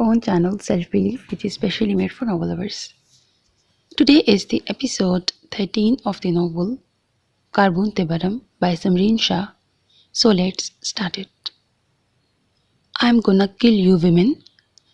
own channel Self Belief, which is specially made for novel lovers. Today is the episode 13 of the novel Karbun Tebaram by Samreen Shah. So let's start it. I'm gonna kill you women.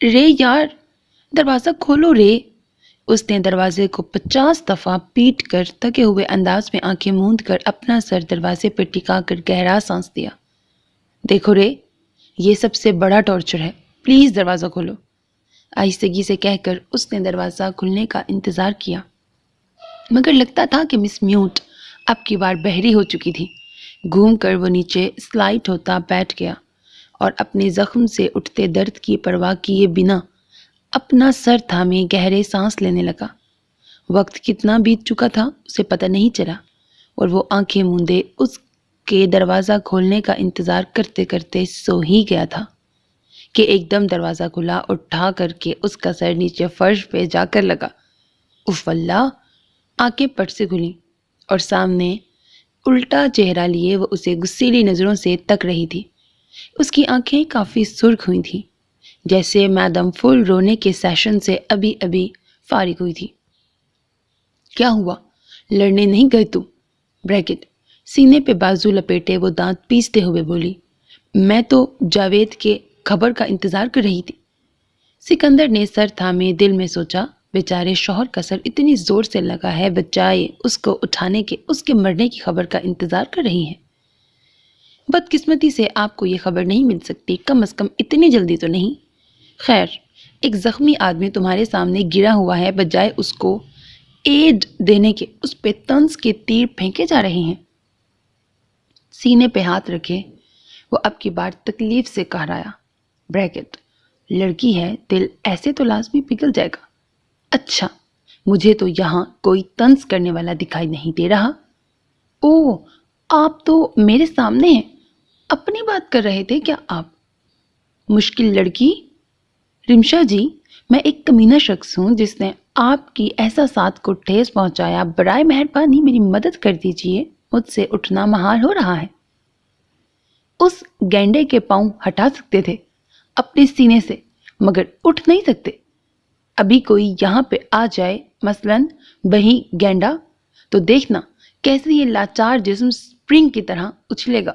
رے یار دروازہ کھولو رے۔ اس نے دروازے کو 50 دفعہ پیٹ کر تھکے ہوئے انداز میں آنکھیں موند کر اپنا سر دروازے پر ٹکا کر گہرا سانس دیا۔ دیکھو رے، یہ سب سے بڑا ٹارچر ہے، پلیز دروازہ کھولو۔ آہستگی سے کہہ کر اس نے دروازہ کھلنے کا انتظار کیا، مگر لگتا تھا کہ مس میوٹ اب کی بار بہری ہو چکی تھی۔ گھوم کر وہ نیچے سلائڈ ہوتا بیٹھ گیا اور اپنے زخم سے اٹھتے درد کی پرواہ کیے بنا اپنا سر تھامے گہرے سانس لینے لگا۔ وقت کتنا بیت چکا تھا اسے پتہ نہیں چلا، اور وہ آنکھیں موندے اس کے دروازہ کھولنے کا انتظار کرتے کرتے سو ہی گیا تھا کہ ایک دم دروازہ کھلا اور اٹھا کر کے اس کا سر نیچے فرش پہ جا کر لگا۔ اف اللہ! آنکھیں پٹ سے کھلیں اور سامنے الٹا چہرہ لیے وہ اسے غصیلی نظروں سے تک رہی تھی۔ اس کی آنکھیں کافی سرخ ہوئی تھیں، جیسے میڈم فل رونے کے سیشن سے ابھی ابھی فارغ ہوئی تھی۔ کیا ہوا؟ لڑنے نہیں گئے تم؟ بریکٹ سینے پہ بازو لپیٹے وہ دانت پیستے ہوئے بولی۔ میں تو جاوید کے خبر کا انتظار کر رہی تھی۔ سکندر نے سر تھامے دل میں سوچا، بیچارے شوہر کا سر اتنی زور سے لگا ہے، بجائے اس کو اٹھانے کے اس کے مرنے کی خبر کا انتظار کر رہی ہیں۔ بدقسمتی سے آپ کو یہ خبر نہیں مل سکتی، کم از کم اتنی جلدی تو نہیں۔ خیر، ایک زخمی آدمی تمہارے سامنے گرا ہوا ہے، بجائے اس کو ایڈ دینے کے اس پہ طنز کے تیر پھینکے جا رہے ہیں۔ سینے پہ ہاتھ رکھے وہ اب کی بار تکلیف سے کہرایا، بریکٹ لڑکی ہے، دل ایسے تو لازمی پگھل جائے گا۔ اچھا، مجھے تو یہاں کوئی طنز کرنے والا دکھائی نہیں دے رہا۔ اوہ، آپ تو میرے سامنے ہیں، اپنی بات کر رہے تھے کیا آپ؟ مشکل لڑکی؟ رمشا جی، میں ایک کمینہ شخص ہوں جس نے آپ کی احساسات کو ٹھیس پہنچایا، برائے مہربانی میری مدد کر دیجئے، مجھ سے اٹھنا محال ہو رہا ہے۔ اس گینڈے کے پاؤں ہٹا سکتے تھے اپنے سینے سے، مگر اٹھ نہیں سکتے۔ ابھی کوئی یہاں پہ آ جائے، مثلاً وہی گینڈا، تو دیکھنا کیسے یہ لاچار جسم سپرنگ کی طرح اچھلے گا۔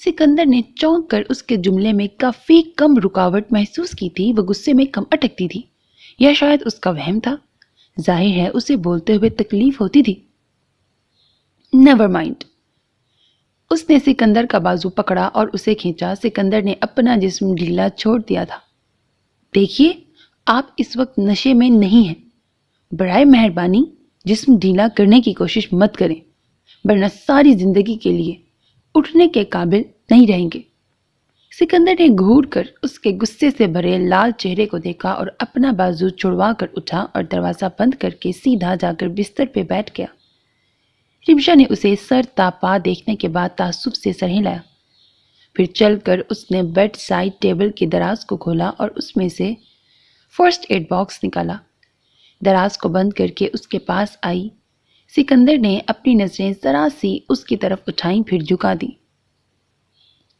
سکندر نے چونک کر اس کے جملے میں کافی کم رکاوٹ محسوس کی تھی۔ وہ غصے میں کم اٹکتی تھی، یا شاید اس کا وہم تھا، ظاہر ہے اسے بولتے ہوئے تکلیف ہوتی تھی۔ Never mind. اس نے سکندر کا بازو پکڑا اور اسے کھینچا۔ سکندر نے اپنا جسم ڈھیلا چھوڑ دیا تھا۔ دیکھیے، آپ اس وقت نشے میں نہیں ہیں، برائے مہربانی جسم ڈھیلا کرنے کی کوشش مت کریں، ورنہ ساری زندگی کے لیے اٹھنے کے قابل نہیں رہیں گے۔ سکندر نے گھور کر اس کے غصے سے بھرے لال چہرے کو دیکھا اور اپنا بازو چھڑوا کر اٹھا اور دروازہ بند کر کے سیدھا جا کر بستر پہ بیٹھ گیا۔ رمشا نے اسے سر تا پا دیکھنے کے بعد تعصب سے سر ہلایا، پھر چل کر اس نے بیڈ سائڈ ٹیبل کی دراز کو کھولا اور اس میں سے فرسٹ ایڈ باکس نکالا۔ دراز کو بند کر کے اس کے پاس آئی۔ سکندر نے اپنی نظریں ذرا سی اس کی طرف اٹھائیں، پھر جھکا دی۔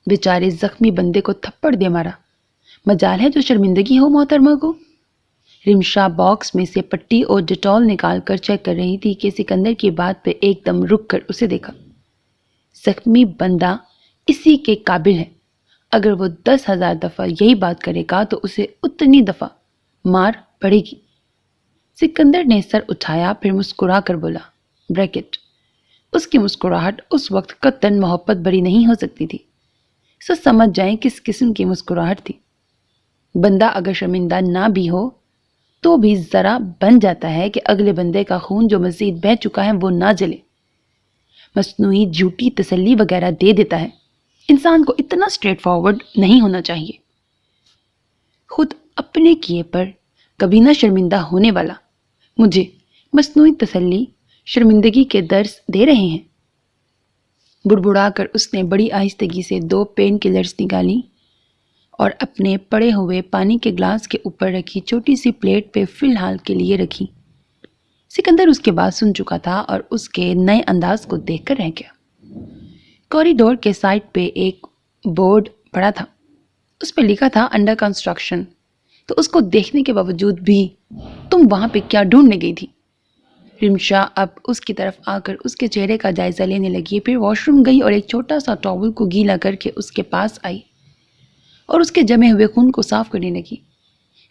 بیچارے زخمی بندے کو تھپڑ دے مارا، مجال ہے تو شرمندگی ہو محترمہ کو۔ رمشا باکس میں سے پٹی اور ڈیٹول نکال کر چیک کر رہی تھی کہ سکندر کی بات پہ ایک دم رک کر اسے دیکھا۔ زخمی بندہ اسی کے قابل ہے، اگر وہ 10,000 دفعہ یہی بات کرے گا تو اسے اتنی دفعہ مار پڑے گی۔ سکندر نے سر اٹھایا، پھر مسکرا کر بولا، بریکٹ اس کی مسکراہٹ اس وقت قطعاً محبت بھری نہیں ہو سکتی تھی۔ سو سمجھ جائیں کس قسم کی مسکراہٹ تھی۔ بندہ اگر شرمندہ نہ بھی ہو تو بھی ذرا بن جاتا ہے کہ اگلے بندے کا خون جو مزید بہہ چکا ہے وہ نہ جلے۔ مصنوعی جھوٹی تسلی وغیرہ دے دیتا ہے۔ انسان کو اتنا سٹریٹ فارورڈ نہیں ہونا چاہیے۔ خود اپنے کیے پر کبھی نہ شرمندہ ہونے والا مجھے مصنوعی تسلی شرمندگی کے درس دے رہے ہیں۔ بڑبڑا کر اس نے بڑی آہستگی سے 2 پین کلرز نکالی اور اپنے پڑے ہوئے پانی کے گلاس کے اوپر رکھی چھوٹی سی پلیٹ پہ فی الحال کے لیے رکھی۔ سکندر اس کے بات سن چکا تھا اور اس کے نئے انداز کو دیکھ کر رہ گیا۔ کوریڈور کے سائڈ پہ ایک بورڈ پڑا تھا، اس پہ لکھا تھا انڈر کنسٹرکشن، تو اس کو دیکھنے کے باوجود بھی تم وہاں پہ کیا ڈھونڈنے گئی تھی؟ رمشا اب اس کی طرف آ کر اس کے چہرے کا جائزہ لینے لگی، پھر واش روم گئی اور ایک چھوٹا سا ٹاول کو گیلا کر کے اس کے پاس آئی اور اس کے جمے ہوئے خون کو صاف کرنے لگی۔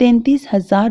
33,000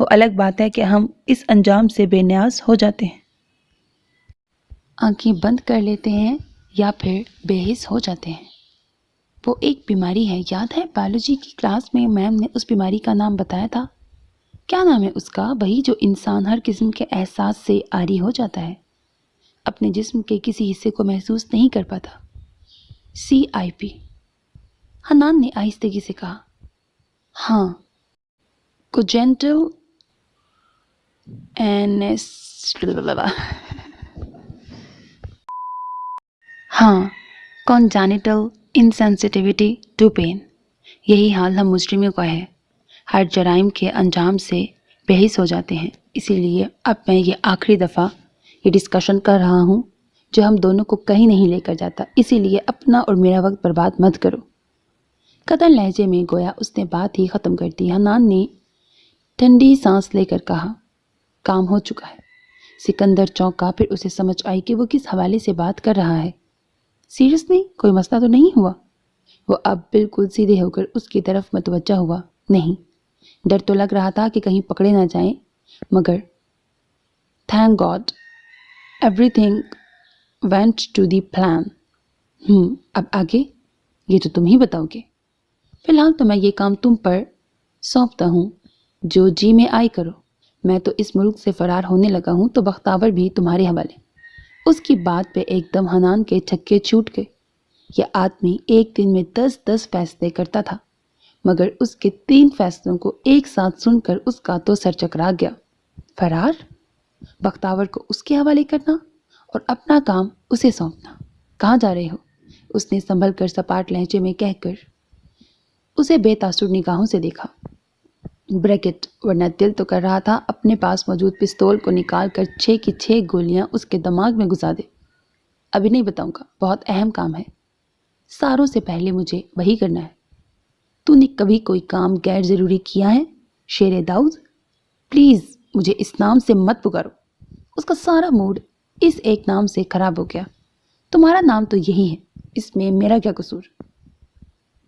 وہ الگ بات ہے کہ ہم اس انجام سے بے نیاز ہو جاتے ہیں، آنکھیں بند کر لیتے ہیں یا پھر بے حس ہو جاتے ہیں۔ وہ ایک بیماری ہے، یاد ہے بایولوجی کی کلاس میں میم نے اس بیماری کا نام بتایا تھا؟ کیا نام ہے اس کا؟ وہی جو انسان ہر قسم کے احساس سے عاری ہو جاتا ہے، اپنے جسم کے کسی حصے کو محسوس نہیں کر پاتا۔ CIP۔ حنان نے آہستگی سے کہا، ہاں، کوجینٹل ہاں، کونجینٹل انسینسٹیوٹی ٹو پین۔ یہی حال ہم مجرموں کا ہے، ہر جرائم کے انجام سے بے حس ہو جاتے ہیں۔ اسی لیے اب میں یہ آخری دفعہ یہ ڈسکشن کر رہا ہوں جو ہم دونوں کو کہیں نہیں لے کر جاتا، اسی لیے اپنا اور میرا وقت برباد مت کرو۔ قدر لہجے میں گویا اس نے بات ہی ختم کر دی، حنان نے ٹھنڈی سانس لے کر کہا، کام ہو چکا ہے۔ سکندر چونکا، پھر اسے سمجھ آئی کہ وہ کس حوالے سے بات کر رہا ہے۔ سیریسلی کوئی مسئلہ تو نہیں ہوا؟ وہ اب بالکل سیدھے ہو کر اس کی طرف متوجہ ہوا۔ نہیں، ڈر تو لگ رہا تھا کہ کہیں پکڑے نہ جائیں، مگر thank God everything went to the plan. اب آگے یہ تو تم ہی بتاؤ گے۔ فی الحال تو میں یہ کام تم پر سونپتا ہوں، جو جی میں آئی کرو۔ میں تو اس ملک سے فرار ہونے لگا ہوں، تو بختاور بھی تمہارے حوالے۔ اس کی بات پہ ایک دم حنان کے چھکے چھوٹ گئے۔ یہ آدمی ایک دن میں 10 فیصلے کرتا تھا، مگر اس کے 3 فیصلوں کو ایک ساتھ سن کر اس کا تو سر چکرا گیا۔ فرار؟ بختاور کو اس کے حوالے کرنا اور اپنا کام اسے سونپنا؟ کہاں جا رہے ہو؟ اس نے سنبھل کر سپاٹ لہجے میں کہہ کر اسے بے تاثر نگاہوں سے دیکھا۔ بریکٹ، ورنہ دل تو کر رہا تھا اپنے پاس موجود پستول کو نکال کر 6 کی 6 گولیاں اس کے دماغ میں گھسا دے۔ ابھی نہیں بتاؤں گا، بہت اہم کام ہے، ساروں سے پہلے مجھے وہی کرنا ہے۔ تو نے کبھی کوئی کام غیر ضروری کیا ہے شیر داؤد؟ پلیز مجھے اس نام سے مت پکارو۔ اس کا سارا موڈ اس ایک نام سے خراب ہو گیا۔ تمہارا نام تو یہی ہے، اس میں میرا کیا قصور؟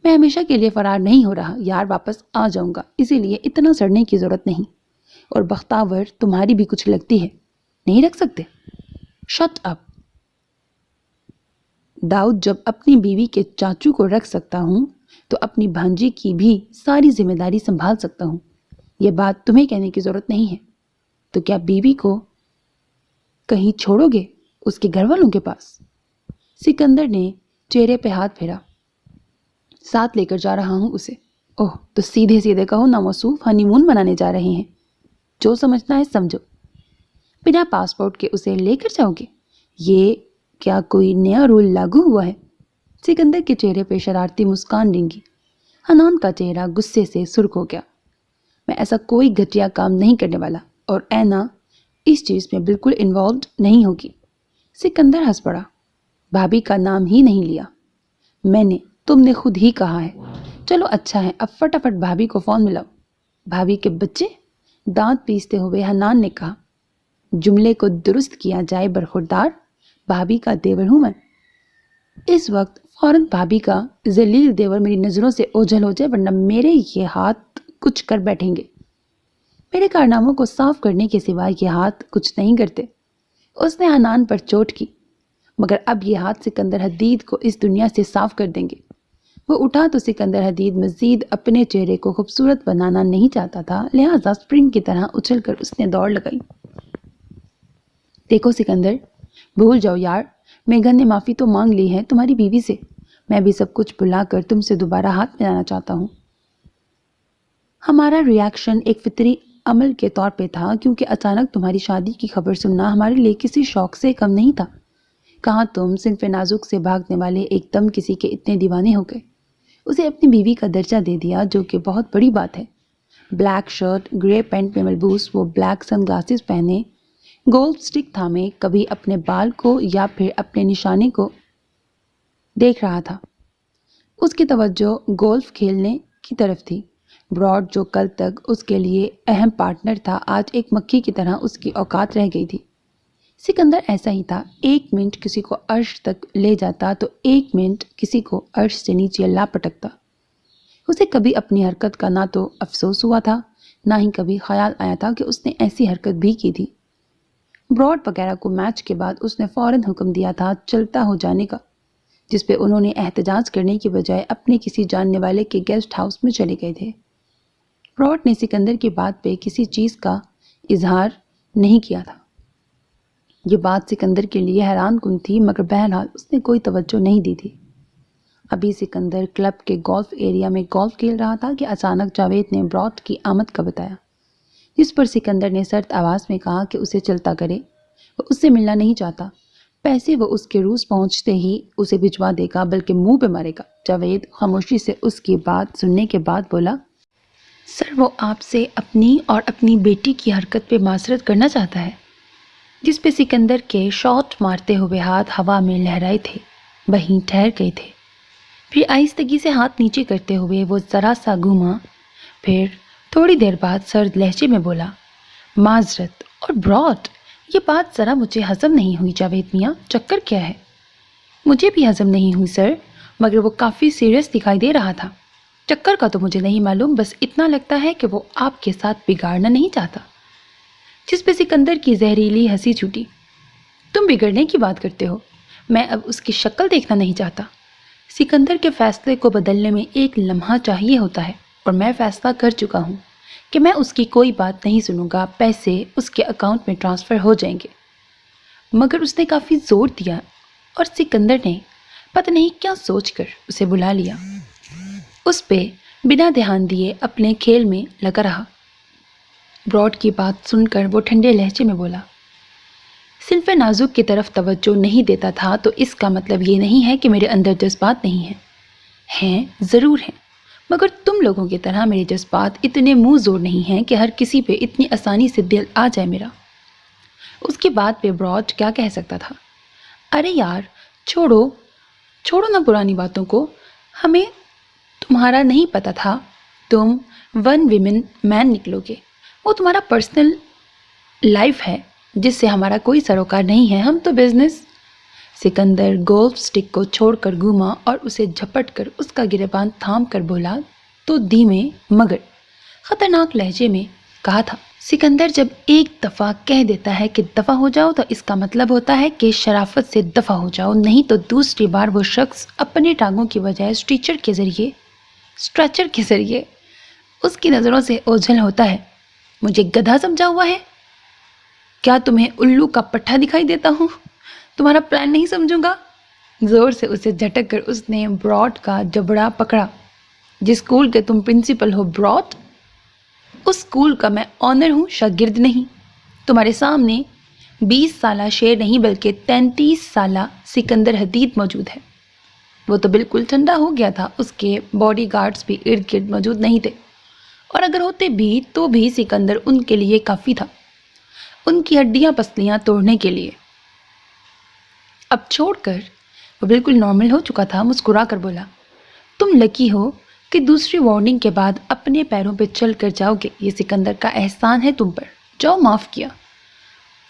میں ہمیشہ کے لیے فرار نہیں ہو رہا یار، واپس آ جاؤں گا، اسی لیے اتنا سڑنے کی ضرورت نہیں۔ اور بختاور تمہاری بھی کچھ لگتی ہے، نہیں رکھ سکتے؟ Shut up. داؤد جب اپنی بیوی کے چاچو کو رکھ سکتا ہوں تو اپنی بھانجی کی بھی ساری ذمہ داری سنبھال سکتا ہوں۔ یہ بات تمہیں کہنے کی ضرورت نہیں ہے۔ تو کیا بیوی کو کہیں چھوڑو گے اس کے گھر والوں کے پاس؟ سکندر نے چہرے پہ ہاتھ پھیرا۔ ساتھ لے کر جا رہا ہوں اسے۔ اوہ، تو سیدھے سیدھے کہو ناموصوف ہنی مون منانے جا رہے ہیں، جو سمجھنا ہے سمجھو۔ بنا پاسپورٹ کے اسے لے کر جاؤ گے؟ یہ کیا کوئی نیا رول لاگو ہوا ہے؟ سکندر کے چہرے پہ شرارتی مسکان رنگی۔ حنان کا چہرہ غصے سے سرخ ہو گیا۔ میں ایسا کوئی گھٹیا کام نہیں کرنے والا، اور اینا اس چیز میں بالکل انوالوڈ نہیں ہوگی۔ سکندر ہنس پڑا۔ بھابھی کا نام ہی نہیں لیا میں نے، تم نے خود ہی کہا ہے۔ چلو اچھا ہے، اب فٹافٹ بھابھی کو فون ملاؤ۔ بھابھی کے بچے؟ دانت پیستے ہوئے حنان نے کہا۔ جملے کو درست کیا جائے برخوردار، بھابھی کا دیور ہوں میں۔ اس وقت فوراً بھابھی کا ذلیل دیور میری نظروں سے اوجھل ہو جائے، ورنہ میرے یہ ہاتھ کچھ کر بیٹھیں گے۔ میرے کارناموں کو صاف کرنے کے سوائے یہ ہاتھ کچھ نہیں کرتے۔ اس نے حنان پر چوٹ کی، مگر اب یہ ہاتھ سکندر حدید کو اس دنیا سے صاف کر دیں گے۔ وہ اٹھا تو سکندر حدید مزید اپنے چہرے کو خوبصورت بنانا نہیں چاہتا تھا، لہٰذا سپرنگ کی طرح اچھل کر اس نے دوڑ لگائی۔ دیکھو سکندر، بھول جاؤ یار، میگھن نے معافی تو مانگ لی ہے تمہاری بیوی سے۔ میں بھی سب کچھ بھلا کر تم سے دوبارہ ہاتھ ملانا چاہتا ہوں۔ ہمارا ریاکشن ایک فطری عمل کے طور پہ تھا، کیونکہ اچانک تمہاری شادی کی خبر سننا ہمارے لیے کسی شوق سے کم نہیں تھا۔ کہاں تم صنف نازک سے بھاگنے والے ایک دم کسی کے اتنے دیوانے ہو گئے۔ اسے اپنی بیوی کا درجہ دے دیا، جو کہ بہت بڑی بات ہے۔ بلیک شرٹ، گرے پینٹ میں ملبوس، وہ بلیک سن گلاسز پہنے، گولف سٹک تھامے، کبھی اپنے بال کو یا پھر اپنے نشانے کو دیکھ رہا تھا۔ اس کی توجہ گولف کھیلنے کی طرف تھی۔ براڈ، جو کل تک اس کے لیے اہم پارٹنر تھا، آج ایک مکھی کی طرح اس کی اوقات رہ گئی تھی۔ سکندر ایسا ہی تھا، 1 منٹ کسی کو عرش تک لے جاتا تو 1 منٹ کسی کو عرش سے نیچے لا پٹکتا۔ اسے کبھی اپنی حرکت کا نہ تو افسوس ہوا تھا، نہ ہی کبھی خیال آیا تھا کہ اس نے ایسی حرکت بھی کی تھی۔ براڈ وغیرہ کو میچ کے بعد اس نے فوراً حکم دیا تھا چلتا ہو جانے کا، جس پہ انہوں نے احتجاج کرنے کی بجائے اپنے کسی جاننے والے کے گیسٹ ہاؤس میں چلے گئے تھے۔ براڈ نے سکندر کی بات پہ کسی چیز کا اظہار نہیں کیا تھا۔ یہ بات سکندر کے لیے حیران کن تھی، مگر بہرحال اس نے کوئی توجہ نہیں دی تھی۔ ابھی سکندر کلب کے گولف ایریا میں گولف کھیل رہا تھا کہ اچانک جاوید نے براڈ کی آمد کا بتایا، جس پر سکندر نے سرد آواز میں کہا کہ اسے چلتا کرے، وہ اس سے ملنا نہیں چاہتا، پیسے وہ اس کے روس پہنچتے ہی اسے بھجوا دے گا، بلکہ منہ پہ مارے گا۔ جاوید خاموشی سے اس کی بات سننے کے بعد بولا، سر وہ آپ سے اپنی اور اپنی بیٹی کی حرکت پہ معذرت کرنا چاہتا ہے، جس پہ سکندر کے شاٹ مارتے ہوئے ہاتھ ہوا میں لہرائے تھے، وہیں ٹھہر گئے تھے۔ پھر آہستگی سے ہاتھ نیچے کرتے ہوئے وہ ذرا سا گھوما، پھر تھوڑی دیر بعد سرد لہجے میں بولا، معذرت اور براڈ، یہ بات ذرا مجھے ہضم نہیں ہوئی جاوید میاں، چکر کیا ہے؟ مجھے بھی ہضم نہیں ہوئی سر، مگر وہ کافی سیریس دکھائی دے رہا تھا۔ چکر کا تو مجھے نہیں معلوم، بس اتنا لگتا ہے کہ وہ آپ کے ساتھ بگاڑنا نہیں چاہتا، جس پہ سکندر کی زہریلی ہنسی چھوٹی۔ تم بگڑنے کی بات کرتے ہو، میں اب اس کی شکل دیکھنا نہیں چاہتا۔ سکندر کے فیصلے کو بدلنے میں ایک لمحہ چاہیے ہوتا ہے، اور میں فیصلہ کر چکا ہوں کہ میں اس کی کوئی بات نہیں سنوں گا، پیسے اس کے اکاؤنٹ میں ٹرانسفر ہو جائیں گے۔ مگر اس نے کافی زور دیا اور سکندر نے پتہ نہیں کیا سوچ کر اسے بلا لیا۔ اس پہ بنا دھیان دیے اپنے کھیل میں لگا رہا۔ براڈ کی بات سن کر وہ ٹھنڈے لہجے میں بولا، صنف نازک کی طرف توجہ نہیں دیتا تھا تو اس کا مطلب یہ نہیں ہے کہ میرے اندر جذبات نہیں ہیں۔ ہیں، ضرور ہیں، مگر تم لوگوں کی طرح میرے جذبات اتنے منہ زور نہیں ہیں کہ ہر کسی پہ اتنی آسانی سے دل آ جائے میرا۔ اس کی بات پہ براڈ کیا کہہ سکتا تھا؟ ارے یار، چھوڑو نہ پرانی باتوں کو، ہمیں تمہارا نہیں پتا تھا، تم ون ویمن مین نکلو گے، وہ تمہارا پرسنل لائف ہے جس سے ہمارا کوئی سروکار نہیں ہے، ہم تو بزنس۔ سکندر گولف سٹک کو چھوڑ کر گھوما اور اسے جھپٹ کر اس کا گریبان تھام کر بولا تو دھیمے مگر خطرناک لہجے میں کہا تھا، سکندر جب ایک دفعہ کہہ دیتا ہے کہ دفع ہو جاؤ تو اس کا مطلب ہوتا ہے کہ شرافت سے دفع ہو جاؤ، نہیں تو دوسری بار وہ شخص اپنے ٹانگوں کی بجائے اسٹریچر کے ذریعے اس کی نظروں سے اوجھل ہوتا ہے۔ مجھے گدھا سمجھا ہوا ہے؟ کیا تمہیں الو کا پٹھا دکھائی دیتا ہوں؟ تمہارا پلان نہیں سمجھوں گا۔ زور سے اسے جھٹک کر اس نے براڈ کا جبڑا پکڑا۔ جس اسکول کے تم پرنسپل ہو براڈ، اس اسکول کا میں آنر ہوں، شاگرد نہیں۔ تمہارے سامنے 20 سالہ شیر نہیں بلکہ 33 سالہ سکندر حدید موجود ہے۔ وہ تو بالکل ٹھنڈا ہو گیا تھا، اس کے باڈی گارڈز بھی ارد گرد موجود نہیں تھے، اور اگر ہوتے بھی تو بھی سکندر ان کے لیے کافی تھا، ان کی ہڈیاں پسلیاں توڑنے کے لیے۔ اب چھوڑ کر وہ بالکل نارمل ہو چکا تھا، مسکرا کر بولا، تم لکی ہو کہ دوسری وارننگ کے بعد اپنے پیروں پہ چل کر جاؤ گے، یہ سکندر کا احسان ہے تم پر، جاؤ معاف کیا۔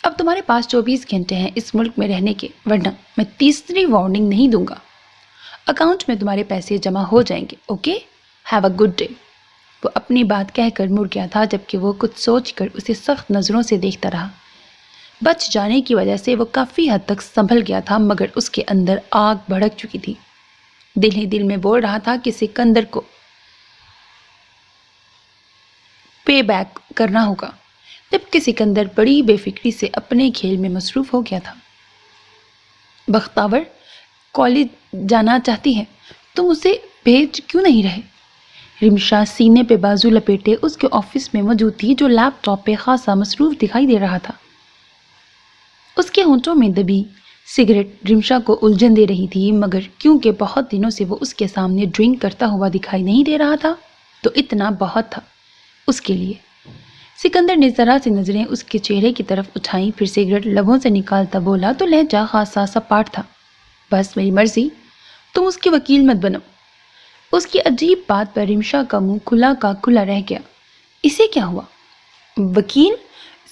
اب تمہارے پاس 24 گھنٹے ہیں اس ملک میں رہنے کے، ورنہ میں تیسری وارننگ نہیں دوں گا۔ اکاؤنٹ میں تمہارے پیسے جمع ہو جائیں گے، okay? Have a good day. وہ اپنی بات کہہ کر مڑ گیا تھا، جبکہ وہ کچھ سوچ کر اسے سخت نظروں سے دیکھتا رہا۔ بچ جانے کی وجہ سے وہ کافی حد تک سنبھل گیا تھا، مگر اس کے اندر آگ بھڑک چکی تھی۔ دل ہی دل میں بول رہا تھا کہ سکندر کو پے بیک کرنا ہوگا، جبکہ سکندر بڑی بے فکری سے اپنے کھیل میں مصروف ہو گیا تھا۔ بختاور کالج جانا چاہتی ہے، تم اسے بھیج کیوں نہیں رہے؟ رمشا سینے پہ بازو لپیٹے اس کے آفس میں موجود تھی، جو لیپ ٹاپ پہ خاصا مصروف دکھائی دے رہا تھا۔ اس کے ہونٹوں میں دبی سگریٹ رمشا کو الجھن دے رہی تھی، مگر کیونکہ بہت دنوں سے وہ اس کے سامنے ڈرنک کرتا ہوا دکھائی نہیں دے رہا تھا تو اتنا بہت تھا اس کے لیے۔ سکندر نے ذرا سی نظریں اس کے چہرے کی طرف اٹھائیں، پھر سگریٹ لبوں سے نکالتا بولا تو لہجہ خاصا سپاٹ تھا، بس میری مرضی، تم اس کے وکیل مت بنو۔ اس کی عجیب بات پر رمشا کا منہ کھلا کا کھلا رہ گیا۔ اسے کیا ہوا؟ وکیل؟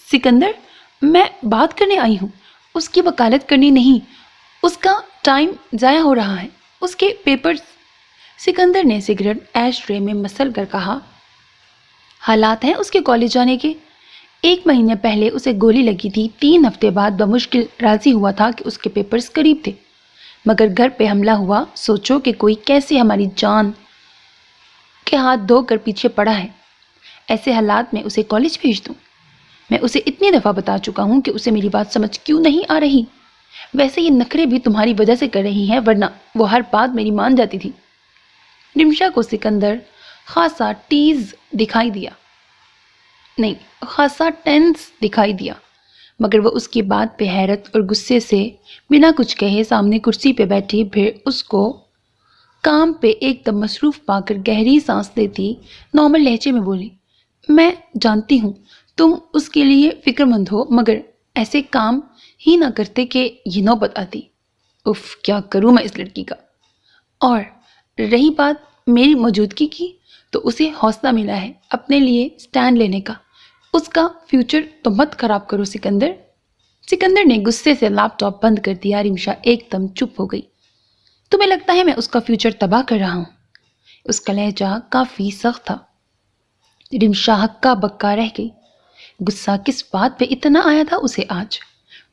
سکندر، میں بات کرنے آئی ہوں، اس کی وکالت کرنی نہیں، اس کا ٹائم ضائع ہو رہا ہے، اس کے پیپرز۔ سکندر نے سگریٹ ایش ٹرے میں مسل کر کہا، حالات ہیں اس کے کالج جانے کے. 1 مہینے پہلے اسے گولی لگی تھی. 3 ہفتے بعد بمشکل راضی ہوا تھا کہ اس کے پیپرز قریب تھے. مگر گھر پہ حملہ ہوا. سوچو کہ کوئی کیسے ہماری جان کے ہاتھ دھو کر پیچھے پڑا ہے. ایسے حالات میں اسے کالج بھیج دوں؟ میں اسے اتنی دفعہ بتا چکا ہوں کہ اسے میری بات سمجھ کیوں نہیں آ رہی. ویسے یہ نخرے بھی تمہاری وجہ سے کر رہی ہیں، ورنہ وہ ہر بات میری مان جاتی تھی. رمشا کو سکندر خاصا ٹینس دکھائی دیا، مگر وہ اس کی بات پہ حیرت اور غصے سے بنا کچھ کہے سامنے کرسی پہ بیٹھی. پھر اس کو کام پہ ایک دم مصروف پا کر گہری سانس لیتی نارمل لہجے میں بولی، میں جانتی ہوں تم اس کے لیے فکر مند ہو، مگر ایسے کام ہی نہ کرتے کہ یہ نوبت آتی. اف، کیا کروں میں اس لڑکی کا. اور رہی بات میری موجودگی کی، تو اسے حوصلہ ملا ہے اپنے لیے سٹینڈ لینے کا. اس کا فیوچر تو مت خراب کرو سکندر. سکندر نے غصے سے لیپ ٹاپ بند کر دیا. رمشا ایک دم چپ ہو گئی. تمہیں لگتا ہے میں اس کا فیوچر تباہ کر رہا ہوں؟ اس کا لہجہ کافی سخت تھا. رمشا ہکا بکا رہ گئی. غصہ کس بات پہ اتنا آیا تھا اسے آج؟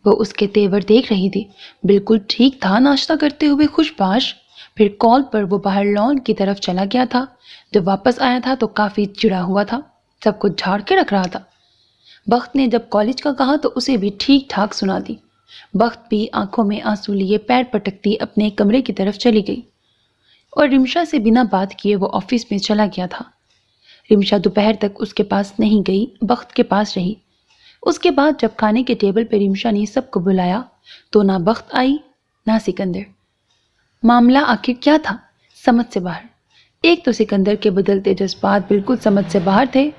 وہ اس کے تیور دیکھ رہی تھی. بالکل ٹھیک تھا، ناشتہ کرتے ہوئے خوش باش. پھر کال پر وہ باہر لان کی طرف چلا گیا تھا. جب واپس آیا تھا تو کافی چڑا ہوا تھا، سب کچھ جھاڑ کے رکھ رہا تھا. بخت نے جب کالج کا کہا تو اسے بھی ٹھیک ٹھاک سنا دی. بخت بھی آنکھوں میں آنسو لیے پیر پٹکتی اپنے کمرے کی طرف چلی گئی اور رمشا سے بنا بات کیے وہ آفس میں چلا گیا تھا. رمشا دوپہر تک اس کے پاس نہیں گئی، بخت کے پاس رہی. اس کے بعد جب کھانے کے ٹیبل پہ رمشا نے سب کو بلایا تو نہ بخت آئی نہ سکندر. معاملہ آخر کیا تھا؟ سمجھ سے باہر. ایک تو سکندر کے بدلتے جذبات بالکل سمجھ سے باہر تھے.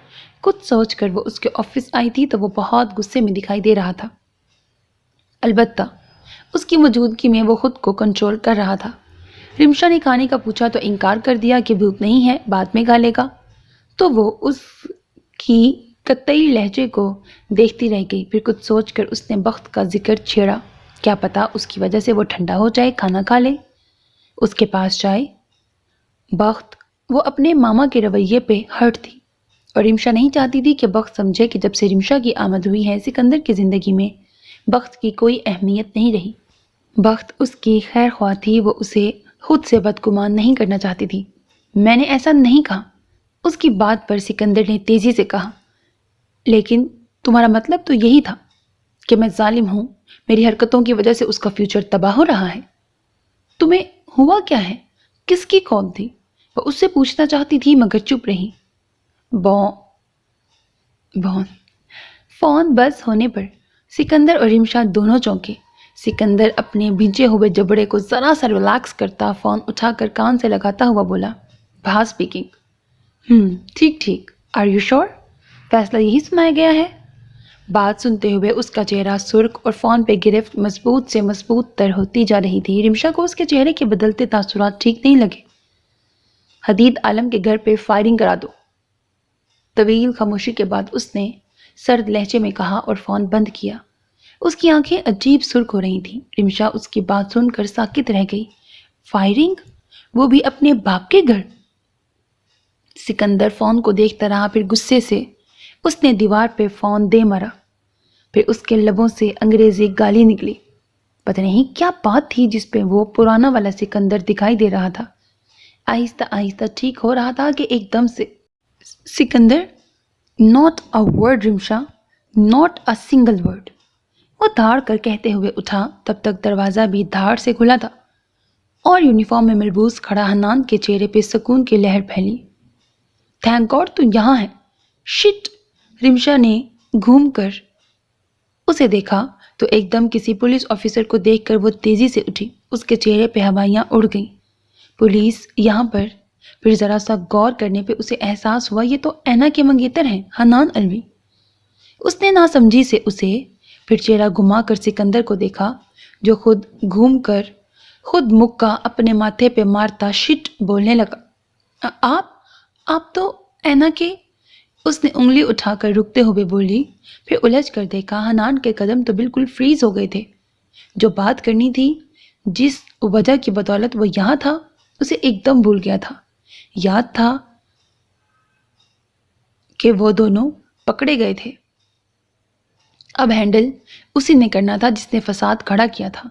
کچھ سوچ کر وہ اس کے آفس آئی تھی تو وہ بہت غصے میں دکھائی دے رہا تھا. البتہ اس کی موجودگی میں وہ خود کو کنٹرول کر رہا تھا. رمشا نے کھانے کا پوچھا تو انکار کر دیا کہ بھوک نہیں ہے، بعد میں کھا لے گا. تو وہ اس کی قطعی لہجے کو دیکھتی رہ گئی. پھر کچھ سوچ کر اس نے بخت کا ذکر چھیڑا. کیا پتا اس کی وجہ سے وہ ٹھنڈا ہو جائے، کھانا کھا لے، اس کے پاس جائے. بخت وہ اپنے ماما کے رویے پہ ہرٹ تھی اور رمشا نہیں چاہتی تھی کہ بخت سمجھے کہ جب سے رمشا کی آمد ہوئی ہے سکندر کی زندگی میں بخت کی کوئی اہمیت نہیں رہی. بخت اس کی خیر خواہ تھی، وہ اسے خود سے بدگمان نہیں کرنا چاہتی تھی. میں نے ایسا نہیں کہا. اس کی بات پر سکندر نے تیزی سے کہا، لیکن تمہارا مطلب تو یہی تھا کہ میں ظالم ہوں، میری حرکتوں کی وجہ سے اس کا فیوچر تباہ ہو رہا ہے. تمہیں ہوا کیا ہے؟ کس کی کال تھی؟ وہ اس سے پوچھنا چاہتی تھی مگر چپ رہی. فون بز ہونے پر سکندر اور رمشا دونوں چونکے. سکندر اپنے بھیجے ہوئے جبڑے کو ذرا سا ریلیکس کرتا فون اٹھا کر کان سے لگاتا ہوا بولا، بھا اسپیکنگ. ٹھیک ٹھیک. آر یو شور؟ فیصلہ یہی سنایا گیا ہے؟ بات سنتے ہوئے اس کا چہرہ سرخ اور فون پہ گرفت مضبوط سے مضبوط تر ہوتی جا رہی تھی. رمشا کو اس کے چہرے کے بدلتے تاثرات ٹھیک نہیں لگے. حدید عالم کے گھر پہ فائرنگ کرا دو. طویل خاموشی کے بعد اس نے سرد لہجے میں کہا اور فون بند کیا. اس کی آنکھیں عجیب سرخ ہو رہی تھیں. رمشا اس کی بات سن کر ساکت رہ گئی. فائرنگ؟ وہ بھی اپنے باپ کے گھر؟ سکندر فون کو دیکھتا رہا. پھر غصے سے اس نے دیوار پہ فون دے مارا. پھر اس کے لبوں سے انگریزی گالی نکلی. پتہ نہیں کیا بات تھی جس پہ وہ پرانا والا سکندر دکھائی دے رہا تھا. آہستہ آہستہ ٹھیک ہو رہا تھا کہ ایک دم سے Sikandar, not a word Rimsha, not a single word. وہ دھاڑ کر کہتے ہوئے اٹھا. تب تک دروازہ بھی دھاڑ سے کھلا تھا اور یونیفارم میں ملبوس کھڑا حنان کے چہرے پہ سکون کی لہر پھیلی. تھینک گاڈ تو یہاں ہے. شٹ. رمشا نے گھوم کر اسے دیکھا تو ایک دم کسی پولیس آفیسر کو دیکھ کر وہ تیزی سے اٹھی. اس کے چہرے پہ ہوائیاں اڑ گئیں. پولیس یہاں پر؟ پھر ذرا سا غور کرنے پہ اسے احساس ہوا یہ تو اینا کے منگیتر ہیں، حنان الوی. اس نے ناسمجھی سے اسے پھر چہرہ گھما کر سکندر کو دیکھا جو خود گھوم کر خود مکہ اپنے ماتھے پہ مارتا شٹ بولنے لگا. آپ تو اینا کے؟ اس نے انگلی اٹھا کر رکتے ہوئے بولی. پھر الجھ کر دیکھا حنان کے قدم تو بالکل فریز ہو گئے تھے. جو بات کرنی تھی، جس وجہ کی بدولت وہ یہاں تھا، اسے ایک دم بھول گیا تھا. یاد تھا کہ وہ دونوں پکڑے گئے تھے۔ اب ہینڈل اسی نے کرنا تھا جس نے فساد کھڑا کیا تھا۔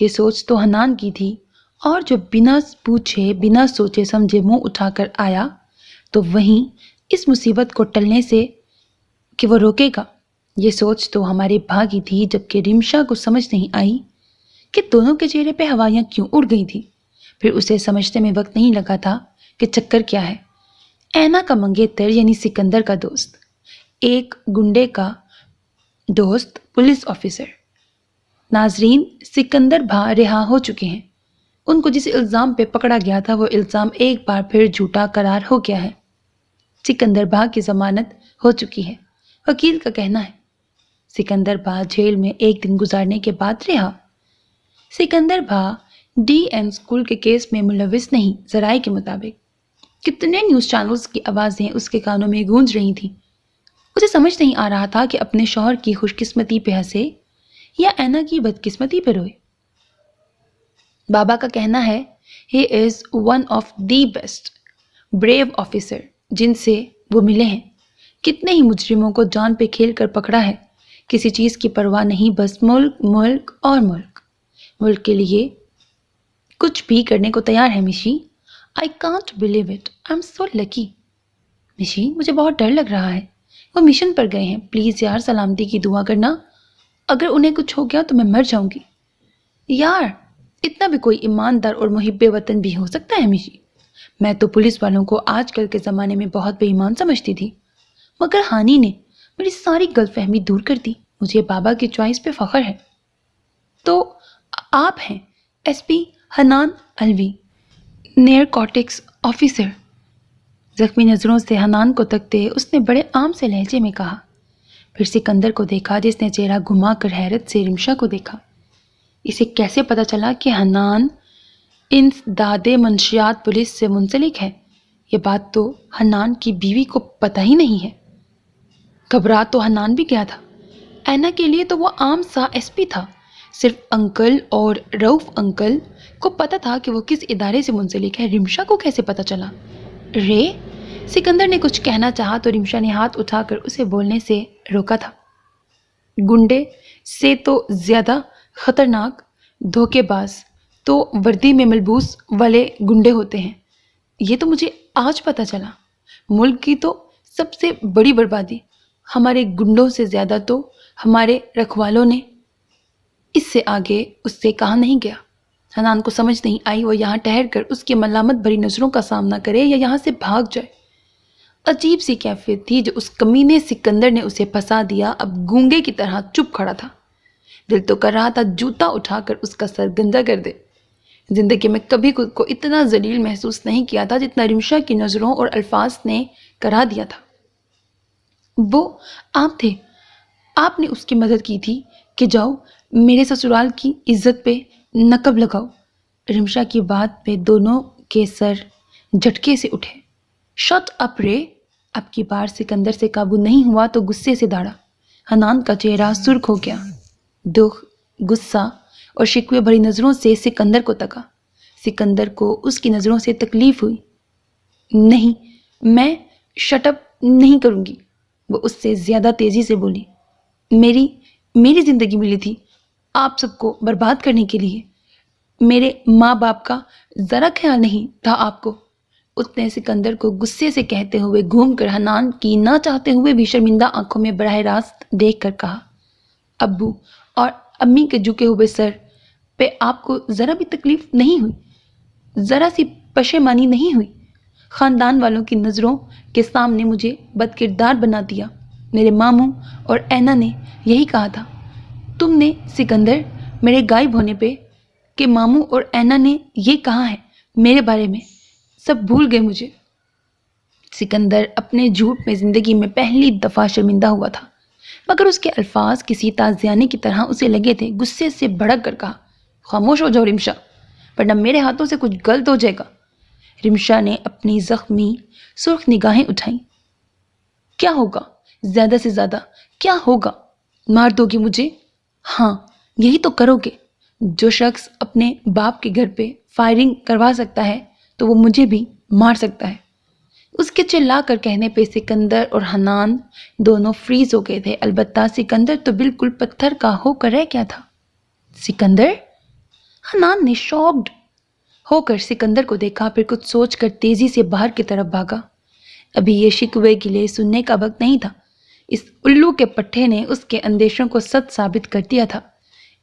یہ سوچ تو حنان کی تھی، اور جو بنا پوچھے بنا سوچے سمجھے منہ اٹھا کر آیا تو وہیں اس مصیبت کو ٹلنے سے کہ وہ روکے گا، یہ سوچ تو ہمارے بھاگی تھی، جبکہ رمشا کو سمجھ نہیں آئی کہ دونوں کے چہرے پہ ہوائیاں کیوں اڑ گئی تھی۔ پھر اسے سمجھنے میں وقت نہیں لگا تھا کہ چکر کیا ہے۔ اینا کا منگیتر یعنی سکندر کا دوست، ایک گنڈے کا دوست پولیس آفیسر۔ ناظرین، سکندر بھا رہا ہو چکے ہیں۔ ان کو جس الزام پہ پکڑا گیا تھا وہ الزام ایک بار پھر جھوٹا قرار ہو گیا ہے۔ سکندر بھا کی ضمانت ہو چکی ہے، وکیل کا کہنا ہے۔ سکندر بھا جیل میں ایک دن گزارنے کے بعد رہا۔ سکندر بھا ڈی این اسکول کے کیس میں ملوث نہیں، ذرائع کے مطابق۔ کتنے نیوز چینلز کی آوازیں اس کے کانوں میں گونج رہی تھیں۔ اسے سمجھ نہیں آ رہا تھا کہ اپنے شوہر کی خوش قسمتی پہ ہنسے یا اینا کی بدقسمتی پہ روئے۔ بابا کا کہنا ہے he is one of the best brave officer جن سے وہ ملے ہیں۔ کتنے ہی مجرموں کو جان پہ کھیل کر پکڑا ہے، کسی چیز کی پرواہ نہیں، بس ملک ملک اور ملک۔ ملک کے لیے کچھ بھی کرنے کو تیار ہے مشی۔ I can't believe it. I'm so lucky. مشی، مجھے بہت ڈر لگ رہا ہے۔ وہ مشن پر گئے ہیں، پلیز یار سلامتی کی دعا کرنا، اگر انہیں کچھ ہو گیا تو میں مر جاؤں گی۔ یار اتنا بھی کوئی ایماندار اور محب وطن بھی ہو سکتا ہے مشی۔ میں تو پولیس والوں کو آج کل کے زمانے میں بہت بے ایمان سمجھتی تھی، مگر ہانی نے میری ساری غلط فہمی دور کر دی۔ مجھے بابا کی چوائس پہ فخر ہے۔ تو آپ ہیں S P Hanan Alvi, narcotics officer. زخمی نظروں سے حنان کو تکتے اس نے بڑے عام سے لہجے میں کہا، پھر سکندر کو دیکھا جس نے چہرہ گھما کر حیرت سے رمشا کو دیکھا۔ اسے کیسے پتا چلا کہ حنان انسداد منشیات پولیس سے منسلک ہے؟ یہ بات تو حنان کی بیوی کو پتہ ہی نہیں ہے۔ گھبرا تو حنان بھی گیا تھا۔ اینا کے لیے تو وہ عام سا ایس پی تھا، صرف انکل اور رؤف انکل کو پتا تھا کہ وہ کس ادارے سے منسلک ہے۔ رمشا کو کیسے پتا چلا؟ رے سکندر نے کچھ کہنا چاہا تو رمشا نے ہاتھ اٹھا کر اسے بولنے سے روکا تھا۔ گنڈے سے تو زیادہ خطرناک دھوکے باز تو وردی میں ملبوس والے گنڈے ہوتے ہیں، یہ تو مجھے آج پتا چلا۔ ملک کی تو سب سے بڑی بربادی ہمارے گنڈوں سے زیادہ تو ہمارے رکھوالوں نے۔ اس سے آگے اس سے کہا نہیں گیا۔ حنان کو سمجھ نہیں آئی وہ یہاں ٹھہر کر اس کی ملامت بھری نظروں کا سامنا کرے یا یہاں سے بھاگ جائے۔ عجیب سی کیفیت تھی جو اس کمینے سکندر نے اسے پھنسا دیا، اب گونگے کی طرح چپ کھڑا تھا۔ دل تو کر رہا تھا جوتا اٹھا کر اس کا سر گندا کر دے۔ زندگی میں کبھی خود کو اتنا ذلیل محسوس نہیں کیا تھا جتنا رمشا کی نظروں اور الفاظ نے کرا دیا تھا۔ وہ آپ تھے، آپ نے اس کی مدد کی تھی کہ جاؤ میرے سسرال کی عزت پہ نقب لگاؤ۔ رمشا کی بات پہ دونوں کے سر جھٹکے سے اٹھے۔ شٹ اپ رے! اب کی بار سکندر سے قابو نہیں ہوا تو غصے سے داڑا۔ حنان کا چہرہ سرخ ہو گیا، دکھ، غصہ اور شکوے بھری نظروں سے سکندر کو تکا۔ سکندر کو اس کی نظروں سے تکلیف ہوئی۔ نہیں، میں شٹ اپ نہیں کروں گی، وہ اس سے زیادہ تیزی سے بولی۔ میری زندگی ملی تھی آپ سب کو برباد کرنے کے لیے، میرے ماں باپ کا ذرا خیال نہیں تھا آپ کو۔ اس نے سکندر کو غصے سے کہتے ہوئے گھوم کر حنان کی نہ چاہتے ہوئے بھی شرمندہ آنکھوں میں براہ راست دیکھ کر کہا، ابو اور امی کے جھکے ہوئے سر پہ آپ کو ذرا بھی تکلیف نہیں ہوئی، ذرا سی پشیمانی نہیں ہوئی؟ خاندان والوں کی نظروں کے سامنے مجھے بد کردار بنا دیا۔ میرے ماموں اور اینا نے یہی کہا تھا۔ تم نے سکندر میرے غائب ہونے پہ کہ ماموں اور اینا نے یہ کہا ہے میرے بارے میں، سب بھول گئے مجھے۔ سکندر اپنے جھوٹ میں زندگی میں پہلی دفعہ شرمندہ ہوا تھا، مگر اس کے الفاظ کسی تازیانے کی طرح اسے لگے تھے۔ غصے سے بھڑک کر کہا، خاموش ہو جاؤ رمشا، ورنہ میرے ہاتھوں سے کچھ غلط ہو جائے گا۔ رمشا نے اپنی زخمی سرخ نگاہیں اٹھائیں۔ کیا ہوگا؟ زیادہ سے زیادہ کیا ہوگا؟ مار دو گی مجھے؟ ہاں یہی تو کرو گے۔ جو شخص اپنے باپ کے گھر پہ فائرنگ کروا سکتا ہے تو وہ مجھے بھی مار سکتا ہے۔ اس کے چلا کر کہنے پہ سکندر اور حنان دونوں فریز ہو گئے تھے، البتہ سکندر تو بالکل پتھر کا ہو کر رہ گیا تھا۔ سکندر؟ حنان نے شاکڈ ہو کر سکندر کو دیکھا، پھر کچھ سوچ کر تیزی سے باہر کی طرف بھاگا۔ ابھی یہ شکوے گلے سننے کا وقت نہیں تھا۔ اس الو کے پٹھے نے اس کے اندیشوں کو سچ ثابت کر دیا تھا۔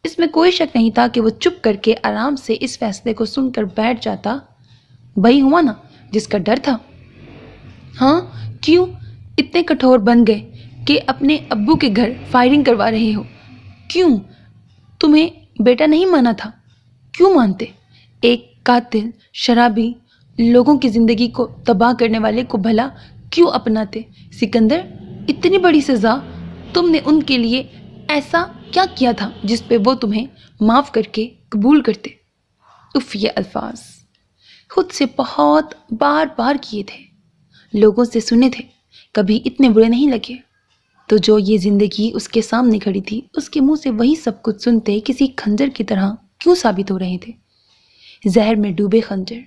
اس میں کوئی شک نہیں تھا کہ وہ چپ کر کے آرام سے اس فیصلے کو سن کر بیٹھ جاتا۔ وہی ہوا نا جس کا ڈر تھا۔ ہاں، کیوں اتنے کٹھور بن گئے کہ اپنے ابو کے گھر فائرنگ کروا رہے ہو؟ کیوں؟ تمہیں بیٹا نہیں مانا تھا؟ کیوں مانتے؟ ایک قاتل، شرابی، لوگوں کی زندگی کو تباہ کرنے والے کو بھلا کیوں اپناتے؟ سکندر، اتنی بڑی سزا تم نے ان کے لیے ایسا کیا کیا تھا جس پہ وہ تمہیں معاف کر کے قبول کرتے؟ اف، یہ الفاظ خود سے بہت بار بار کیے تھے، لوگوں سے سنے تھے، کبھی اتنے برے نہیں لگے۔ تو جو یہ زندگی اس کے سامنے کھڑی تھی، اس کے منہ سے وہی سب کچھ سنتے کسی خنجر کی طرح کیوں ثابت ہو رہے تھے؟ زہر میں ڈوبے خنجر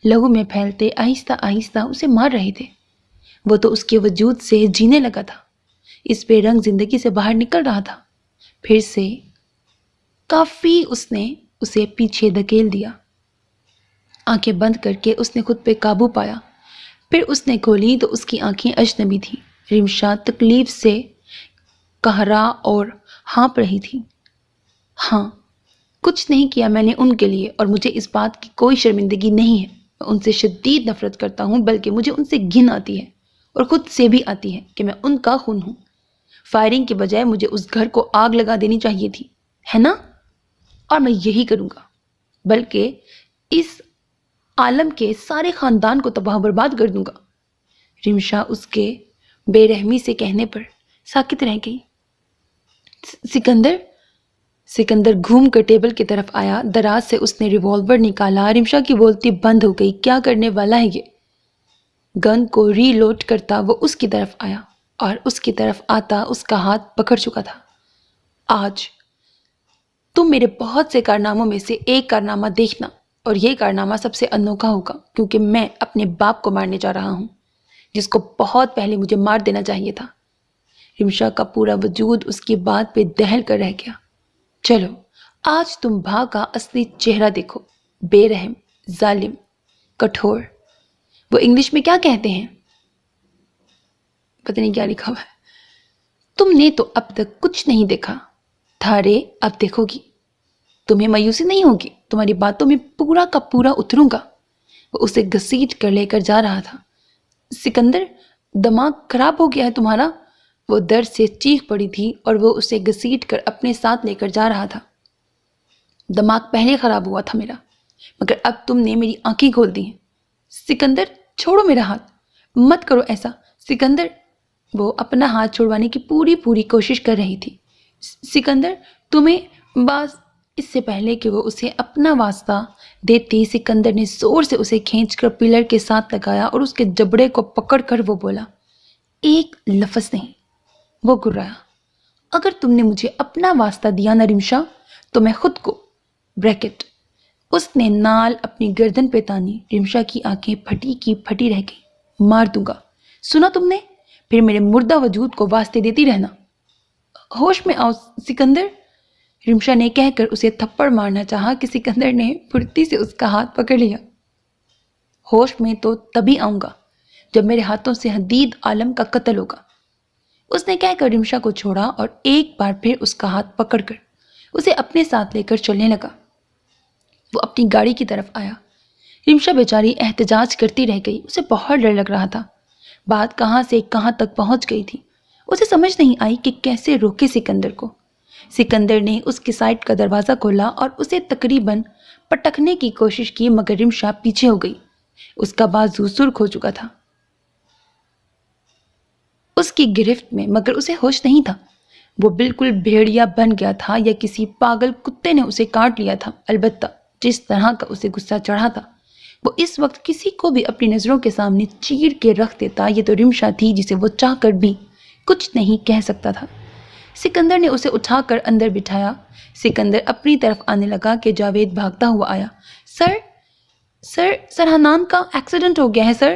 لہو میں پھیلتے آہستہ آہستہ اسے مار رہے تھے۔ وہ تو اس کے وجود سے جینے لگا تھا، اس بے رنگ زندگی سے باہر نکل رہا تھا۔ پھر سے کافی اس نے اسے پیچھے دھکیل دیا۔ آنکھیں بند کر کے اس نے خود پہ قابو پایا، پھر اس نے کھولی تو اس کی آنکھیں اجنبی تھیں۔ رمشا تکلیف سے قہرا اور ہانپ رہی تھی۔ ہاں، کچھ نہیں کیا میں نے ان کے لیے، اور مجھے اس بات کی کوئی شرمندگی نہیں ہے۔ میں ان سے شدید نفرت کرتا ہوں، بلکہ مجھے ان سے گھن آتی ہے، اور خود سے بھی آتی ہے کہ میں ان کا خون ہوں۔ فائرنگ کے بجائے مجھے اس گھر کو آگ لگا دینی چاہیے تھی، ہے نا؟ اور میں یہی کروں گا، بلکہ اس عالم کے سارے خاندان کو تباہ برباد کر دوں گا۔ رمشا اس کے بے رحمی سے کہنے پر ساکت رہ گئی۔ سکندر گھوم کر ٹیبل کی طرف آیا، دراز سے اس نے ریوالور نکالا۔ رمشا کی بولتی بند ہو گئی۔ کیا کرنے والا ہے یہ؟ گن کو ری لوڈ کرتا وہ اس کی طرف آیا، اور اس کی طرف آتا اس کا ہاتھ پکڑ چکا تھا۔ آج تم میرے بہت سے کارناموں میں سے ایک کارنامہ دیکھنا، اور یہ کارنامہ سب سے انوکھا ہوگا، کیونکہ میں اپنے باپ کو مارنے جا رہا ہوں، جس کو بہت پہلے مجھے مار دینا چاہیے تھا۔ رمشا کا پورا وجود اس کی بات پہ دہل کر رہ گیا۔ چلو، آج تم بھا کا اصلی چہرہ دیکھو، بے رحم، ظالم، کٹھور۔ وہ انگلش میں کیا کہتے ہیں؟ پتہ نہیں کیا لکھا ہوا ہے۔ تم نے تو اب تک کچھ نہیں دیکھا، تھارے اب دیکھو گی۔ تمہیں مایوسی نہیں ہوگی، تمہاری باتوں میں پورا کا پورا اتروں گا۔ وہ اسے گھسیٹ کر لے کر جا رہا تھا۔ سکندر، دماغ خراب ہو گیا ہے تمہارا؟ وہ درد سے چیخ پڑی تھی، اور وہ اسے گھسیٹ کر اپنے ساتھ لے کر جا رہا تھا۔ دماغ پہلے خراب ہوا تھا میرا، مگر اب تم نے میری آنکھیں کھول دی ہیں۔ سکندر، چھوڑو میرا ہاتھ، مت کرو ایسا۔ سکندر، وہ اپنا ہاتھ چھوڑوانے کی پوری کوشش کر رہی تھی۔ سکندر، تمہیں باز۔ اس سے پہلے کہ وہ اسے اپنا واسطہ دیتی، سکندر نے زور سے اسے کھینچ کر پلر کے ساتھ لگایا، اور اس کے جبڑے کو پکڑ کر وہ بولا، ایک لفظ نہیں۔ وہ گرایا، اگر تم نے مجھے اپنا واسطہ دیا نا رمشا، تو میں خود کو بریکٹ۔ اس نے نال اپنی گردن پہ تانی۔ رمشا کی آنکھیں پھٹی کی پھٹی رہ گئی۔ مار دوں گا، سنا تم نے؟ پھر میرے مردہ وجود کو واسطے دیتی رہنا۔ ہوش میں آؤ سکندر، رمشا نے کہہ کر اسے تھپڑ مارنا چاہا کہ سکندر نے پھرتی سے اس کا ہاتھ پکڑ لیا۔ ہوش میں تو تبھی آؤں گا جب میرے ہاتھوں سے حدید عالم کا قتل ہوگا، اس نے کہہ کر رمشا کو چھوڑا، اور ایک بار پھر اس کا ہاتھ پکڑ کر اسے اپنے ساتھ لے کر چلنے لگا۔ وہ اپنی گاڑی کی طرف آیا۔ رمشا بیچاری احتجاج کرتی رہ گئی، اسے بہت ڈر لگ رہا تھا۔ بات کہاں سے کہاں تک پہنچ گئی تھی، اسے سمجھ نہیں آئی کہ کیسے روکے سکندر کو۔ سکندر نے اس کی سائڈ کا دروازہ کھولا اور اسے تقریباً پٹکنے کی کوشش کی، مگر رمشا پیچھے ہو گئی۔ اس کا بازو سرخ ہو چکا تھا اس کی گرفت میں، مگر اسے ہوش نہیں تھا۔ وہ بالکل بھیڑیا بن گیا تھا، یا کسی پاگل کتے نے اسے کاٹ لیا تھا۔ البتہ جس طرح کا اسے غصہ چڑھا تھا، وہ اس وقت کسی کو بھی اپنی نظروں کے سامنے چیر کے رکھ دیتا۔ یہ تو رمشا تھی جسے وہ چاہ کر بھی کچھ نہیں کہہ سکتا تھا۔ سکندر نے اسے اٹھا کر اندر بٹھایا۔ سکندر اپنی طرف آنے لگا کہ جاوید بھاگتا ہوا آیا۔ سر حنان کا ایکسیڈنٹ ہو گیا ہے سر۔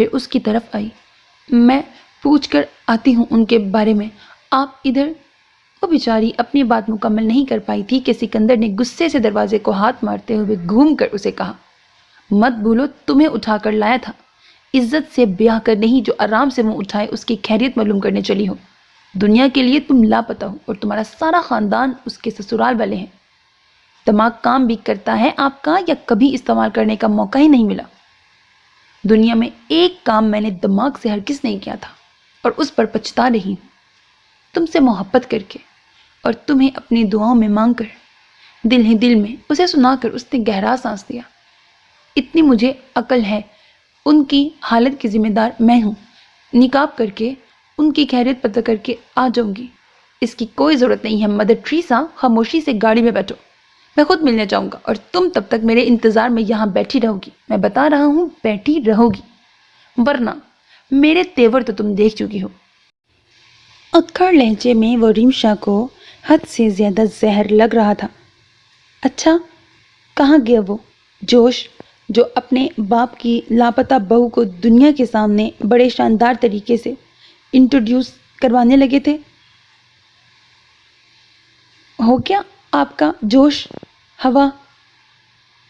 پھر اس کی طرف آئی۔ میں پوچھ کر آتی ہوں ان کے بارے میں، آپ ادھر؟ وہ بیچاری اپنی بات مکمل نہیں کر پائی تھی کہ سکندر نے غصے سے دروازے کو ہاتھ مارتے ہوئے گھوم کر اسے کہا، مت بھولو تمہیں اٹھا کر لایا تھا، عزت سے بیاہ کر نہیں جو آرام سے منہ اٹھائے اس کی خیریت معلوم کرنے چلی ہو۔ دنیا کے لیے تم لاپتہ ہو اور تمہارا سارا خاندان اس کے سسرال والے ہیں۔ دماغ کام بھی کرتا ہے آپ کا یا کبھی استعمال کرنے کا موقع ہی نہیں ملا؟ دنیا میں ایک کام میں نے دماغ سے ہرگز نہیں کیا تھا اور اس پر پچھتا رہی ہوں، تم سے محبت کر کے اور تمہیں اپنی دعاؤں میں مانگ کر۔ دل ہی دل میں اسے سنا کر اس نے گہرا سانس لیا۔ اتنی مجھے عقل ہے، ان کی حالت کی ذمہ دار میں ہوں، نکاب کر کے ان کی خیریت پتہ کر کے آ جاؤں گی۔ اس کی کوئی ضرورت نہیں ہے مدر ٹریسا، خاموشی سے گاڑی میں بیٹھو، میں خود ملنے جاؤں گا اور تم تب تک میرے انتظار میں یہاں بیٹھی رہو گی، میں بتا رہا ہوں بیٹھی رہو گی، ورنہ میرے تیور تو تم دیکھ چکی ہو۔ اکھڑ لہجے میں وہ رمشا کو حد سے زیادہ زہر لگ رہا تھا۔ اچھا کہاں گیا وہ جوش جو اپنے باپ کی لاپتہ بہو کو دنیا کے سامنے بڑے شاندار طریقے سے انٹروڈیوس کروانے لگے تھے؟ ہو کیا آپ کا جوش ہوا؟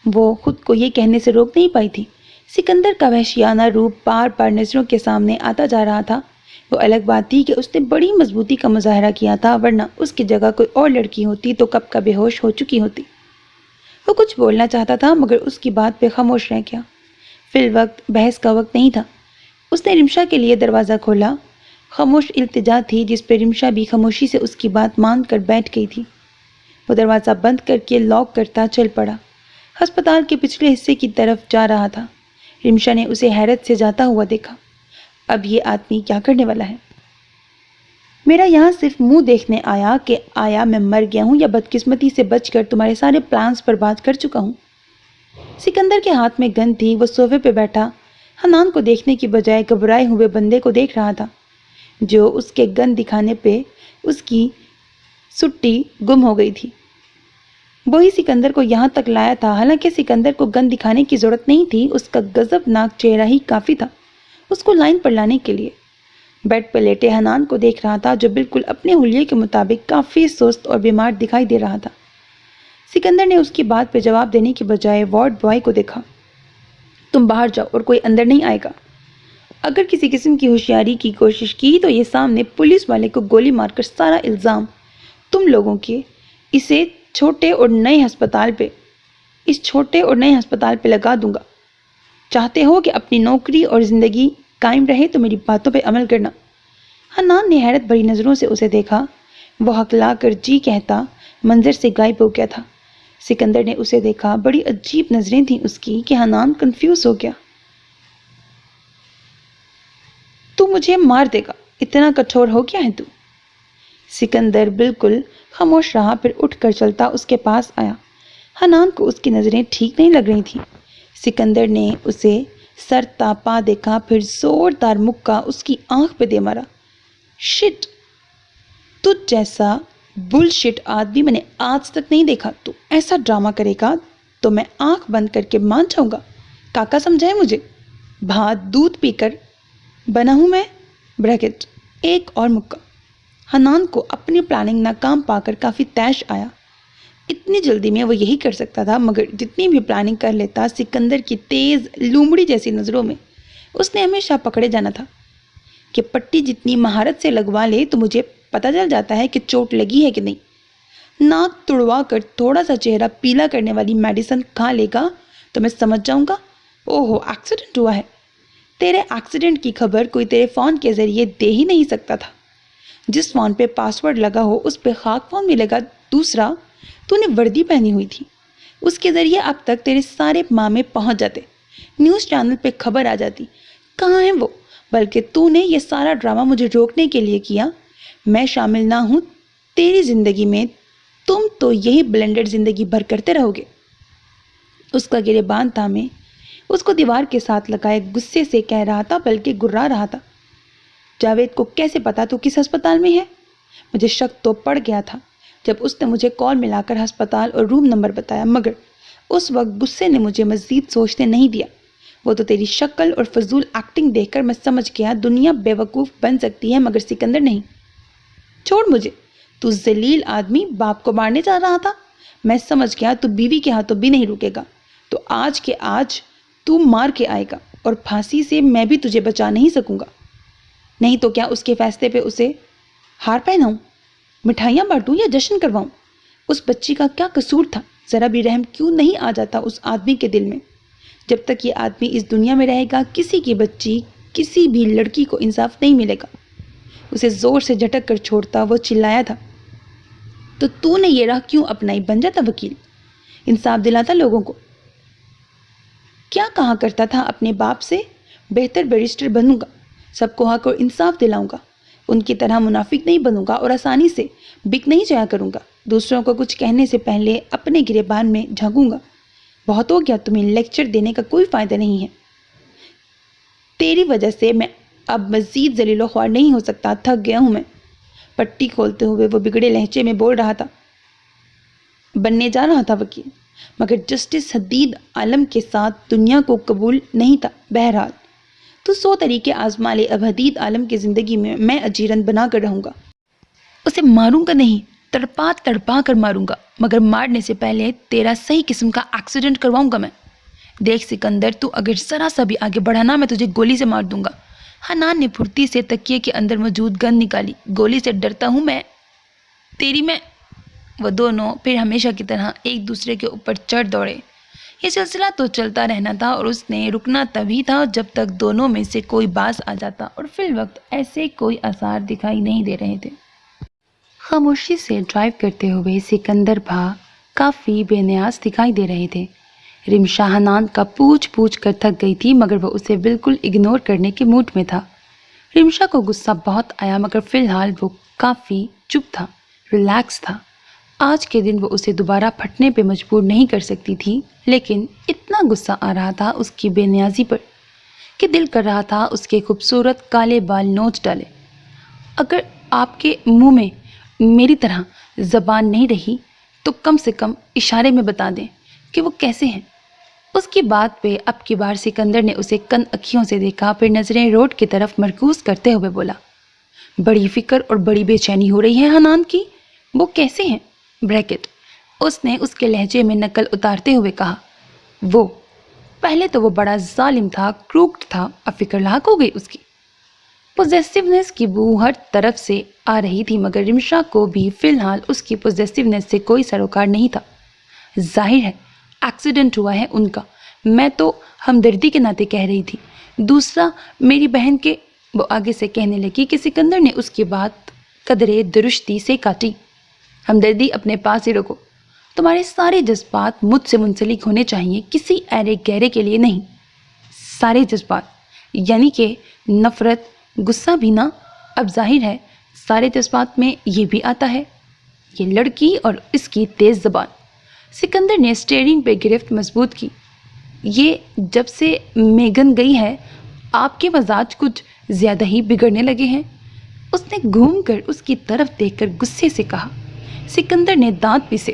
وہ خود کو یہ کہنے سے روک نہیں پائی تھی۔ سکندر کا وحشیانہ روپ بار بار نظروں کے سامنے آتا جا رہا تھا۔ وہ الگ بات تھی کہ اس نے بڑی مضبوطی کا مظاہرہ کیا تھا، ورنہ اس کی جگہ کوئی اور لڑکی ہوتی تو کب کا بے ہوش ہو چکی ہوتی۔ وہ کچھ بولنا چاہتا تھا مگر اس کی بات پہ خاموش رہ گیا۔ فی الوقت بحث کا وقت نہیں تھا۔ اس نے رمشا کے لیے دروازہ کھولا۔ خاموش التجا تھی جس پہ رمشا بھی خاموشی سے اس کی بات مان کر بیٹھ گئی تھی۔ وہ دروازہ بند کر کے لاک کرتا چل پڑا، ہسپتال کے پچھلے حصے کی طرف جا رہا تھا۔ رمشا نے اسے حیرت سے جاتا ہوا دیکھا۔ اب یہ آدمی کیا کرنے والا ہے؟ میرا یہاں صرف منہ دیکھنے آیا کہ آیا میں مر گیا ہوں یا بدقسمتی سے بچ کر تمہارے سارے پلانز برباد کر چکا ہوں۔ سکندر کے ہاتھ میں گن تھی۔ وہ صوفے پہ بیٹھا حنان کو دیکھنے کی بجائے گھبرائے ہوئے بندے کو دیکھ رہا تھا جو اس کے گن دکھانے پہ اس کی سٹی گم ہو گئی تھی۔ وہی سکندر کو یہاں تک لایا تھا۔ حالانکہ سکندر کو گن دکھانے کی ضرورت نہیں تھی، اس کا غضبناک چہرہ ہی کافی تھا اس کو لائن پر لانے کے لیے۔ بیڈ پہ لیٹے حنان کو دیکھ رہا تھا جو بالکل اپنے حلیے کے مطابق کافی سست اور بیمار دکھائی دے رہا تھا۔ سکندر نے اس کی بات پہ جواب دینے کی بجائے وارڈ بوائے کو دیکھا۔ تم باہر جاؤ اور کوئی اندر نہیں آئے گا۔ اگر کسی قسم کی ہوشیاری کی کوشش کی تو یہ سامنے پولیس والے کو گولی مار کر سارا الزام تم لوگوں کے اسے چھوٹے اور نئے ہسپتال پہ لگا دوں گا۔ چاہتے ہو کہ اپنی نوکری اور زندگی قائم رہے تو میری باتوں پہ عمل کرنا۔ حنان نے حیرت بھری نظروں سے اسے دیکھا۔ وہ ہکلا کر جی کہتا منظر سے غائب ہو گیا تھا۔ سکندر نے اسے دیکھا۔ بڑی عجیب نظریں تھیں اس کی کہ حنان کنفیوز ہو گیا۔ تو مجھے مار دے گا، اتنا کٹھور ہو کیا ہے تو؟ سکندر بالکل خاموش رہا، پھر اٹھ کر چلتا اس کے پاس آیا۔ حنان کو اس کی نظریں ٹھیک نہیں لگ رہی تھیں۔ سکندر نے اسے سر تاپا دیکھا، پھر زوردار مکہ اس کی آنکھ پہ دے مارا۔ شٹ، تجھ جیسا بل شٹ آدمی میں نے آج تک نہیں دیکھا۔ تو ایسا ڈرامہ کرے گا تو میں آنکھ بند کر کے مان جاؤں گا۔ کاکا سمجھائے مجھے، بھات دودھ پی کر بنا ہوں میں۔ بریکٹ ایک اور مکہ۔ حنان کو اپنی پلاننگ ناکام پا کر کافی طیش آیا۔ اتنی جلدی میں وہ یہی کر سکتا تھا، مگر جتنی بھی پلاننگ کر لیتا سکندر کی تیز لومڑی جیسی نظروں میں اس نے ہمیشہ پکڑے جانا تھا کہ پٹی جتنی مہارت سے لگوا لے تو مجھے پتہ چل جاتا ہے کہ چوٹ لگی ہے کہ نہیں۔ ناک تڑوا کر تھوڑا سا چہرہ پیلا کرنے والی میڈیسن کھا لے گا تو میں سمجھ جاؤں گا اوہو ایکسیڈنٹ ہوا ہے۔ تیرے ایکسیڈنٹ کی خبر کوئی تیرے فون کے ذریعے دے ہی نہیں سکتا تھا۔ جس فون پہ پاسورڈ لگا ہو اس پہ خاک فون ملے گا۔ دوسرا، تو نے وردی پہنی ہوئی تھی، اس کے ذریعے اب تک تیرے سارے مامے پہنچ جاتے، نیوز چینل پہ خبر آ جاتی۔ کہاں ہیں وہ؟ بلکہ تو نے یہ سارا ڈرامہ مجھے روکنے کے لیے کیا۔ میں شامل نہ ہوں تیری زندگی میں، تم تو یہی بلینڈڈ زندگی بھر کرتے رہو گے۔ اس کا گریبان تھامے اس کو دیوار کے ساتھ لگائے غصے سے کہہ رہا تھا، بلکہ گرا رہا تھا۔ جاوید کو کیسے پتا تو کس ہسپتال میں ہے؟ مجھے شک تو پڑ گیا تھا جب اس نے مجھے کال ملا کر ہسپتال اور روم نمبر بتایا، مگر اس وقت غصے نے مجھے مزید سوچنے نہیں دیا۔ وہ تو تیری شکل اور فضول ایکٹنگ دیکھ کر میں سمجھ گیا دنیا بیوقوف بن سکتی ہے مگر سکندر نہیں۔ چھوڑ مجھے، تو ذلیل آدمی باپ کو مارنے جا رہا تھا۔ میں سمجھ گیا تو بیوی کے ہاتھوں بھی نہیں رکے گا، تو آج کے آج تو مار کے آئے گا، اور پھانسی سے میں بھی تجھے بچا نہیں سکوں گا۔ نہیں تو کیا اس کے فیصلے پہ اسے ہار پہناؤں، مٹھائیاں بانٹوں یا جشن کرواؤں؟ اس بچی کا کیا قصور تھا؟ ذرا بھی رحم کیوں نہیں آ جاتا اس آدمی کے دل میں؟ جب تک یہ آدمی اس دنیا میں رہے گا کسی کی بچی، کسی بھی لڑکی کو انصاف نہیں ملے گا۔ اسے زور سے جھٹک کر چھوڑتا وہ چلایا تھا، تو نے یہ راہ کیوں اپنائی؟ بن جاتا وکیل، انصاف دلاتا لوگوں کو۔ کیا کہا کرتا تھا اپنے باپ سے؟ بہتر بیرسٹر بنوں گا، سب کو حق اور انصاف دلاؤں گا، ان کی طرح منافق نہیں بنوں گا اور آسانی سے بک نہیں جایا کروں گا، دوسروں کو کچھ کہنے سے پہلے اپنے گریبان میں جھانکوں گا۔ بہت ہو گیا، تمہیں لیکچر دینے کا کوئی فائدہ نہیں ہے۔ تیری وجہ سے میں اب مزید ذلیل و خوار نہیں ہو سکتا، تھک گیا ہوں میں۔ پٹی کھولتے ہوئے وہ بگڑے لہجے میں بول رہا تھا۔ بننے جا رہا تھا وکیل، مگر جسٹس حدید عالم کے ساتھ دنیا کو قبول نہیں تھا۔ بہرحال تو 100 طریقے آزما لے، اب حدید عالم کی زندگی میں اجیرن بنا کر رہوں گا۔ اسے ماروں گا نہیں، تڑپا تڑپا کر ماروں گا، مگر مارنے سے پہلے تیرا صحیح قسم کا ایکسیڈنٹ کرواؤں گا میں۔ دیکھ سکندر، تو اگر ذرا سا بھی آگے بڑھا نا، میں تجھے گولی سے مار دوں گا۔ حنان نے پھرتی سے تکیے کے اندر موجود گن نکالی۔ گولی سے ڈرتا ہوں میں تیری میں۔ وہ دونوں پھر ہمیشہ کی طرح ایک دوسرے کے اوپر چڑھ دوڑے۔ یہ سلسلہ تو چلتا رہنا تھا اور اس نے رکنا تبھی تھا جب تک دونوں میں سے کوئی باز آ جاتا، اور فی الوقت ایسے کوئی آثار دکھائی نہیں دے رہے تھے۔ خاموشی سے ڈرائیو کرتے ہوئے سکندر بھا کافی بے نیاز دکھائی دے رہے تھے۔ رمشا حنان کا پوچھ پوچھ کر تھک گئی تھی، مگر وہ اسے بالکل اگنور کرنے کے موڈ میں تھا۔ رمشا کو غصہ بہت آیا، مگر فی الحال وہ کافی چپ تھا، ریلیکس تھا۔ آج کے دن وہ اسے دوبارہ پھٹنے پہ مجبور نہیں کر سکتی تھی، لیکن اتنا غصہ آ رہا تھا اس کی بے نیازی پر کہ دل کر رہا تھا اس کے خوبصورت کالے بال نوچ ڈالے۔ اگر آپ کے منہ میں میری طرح زبان نہیں رہی تو کم سے کم اشارے میں بتا دیں کہ وہ کیسے ہیں۔ اس کی بات پہ اب کی بار سکندر نے اسے کن اکھیوں سے دیکھا، پھر نظریں روڈ کی طرف مرکوز کرتے ہوئے بولا، بڑی فکر اور بڑی بے چینی ہو رہی ہے حنان کی، وہ کیسے ہیں؟ بریکٹ اس نے اس کے لہجے میں نقل اتارتے ہوئے کہا، وہ پہلے تو وہ بڑا ظالم تھا، کروکڈ تھا، اب فکر لاحق ہو گئی اس کی۔ پوزیسیونیس کی بو ہر طرف سے آ رہی تھی، مگر رمشا کو بھی فی الحال اس کی پوزیسیونیس سے کوئی سروکار نہیں تھا۔ ظاہر ہے ایکسیڈنٹ ہوا ہے ان کا، میں تو ہمدردی کے ناطے کہہ رہی تھی۔ دوسرا میری بہن کے، وہ آگے سے کہنے لگی کہ سکندر نے اس کی بات قدرے درشتی سے کاٹی۔ ہمدردی اپنے پاس ہی رکھو، تمہارے سارے جذبات مجھ سے منسلک ہونے چاہیے، کسی ایرے گہرے کے لیے نہیں۔ سارے جذبات یعنی کہ نفرت، غصہ بھی نا؟ اب ظاہر ہے سارے جذبات میں یہ بھی آتا ہے، یہ لڑکی اور اس کی تیز زبان۔ سکندر نے اسٹیئرنگ پہ گرفت مضبوط کی۔ یہ جب سے میگن گئی ہے آپ کے مزاج کچھ زیادہ ہی بگڑنے لگے ہیں۔ اس نے گھوم کر اس کی طرف دیکھ کر غصے سے کہا۔ سکندر نے دانت پیسے۔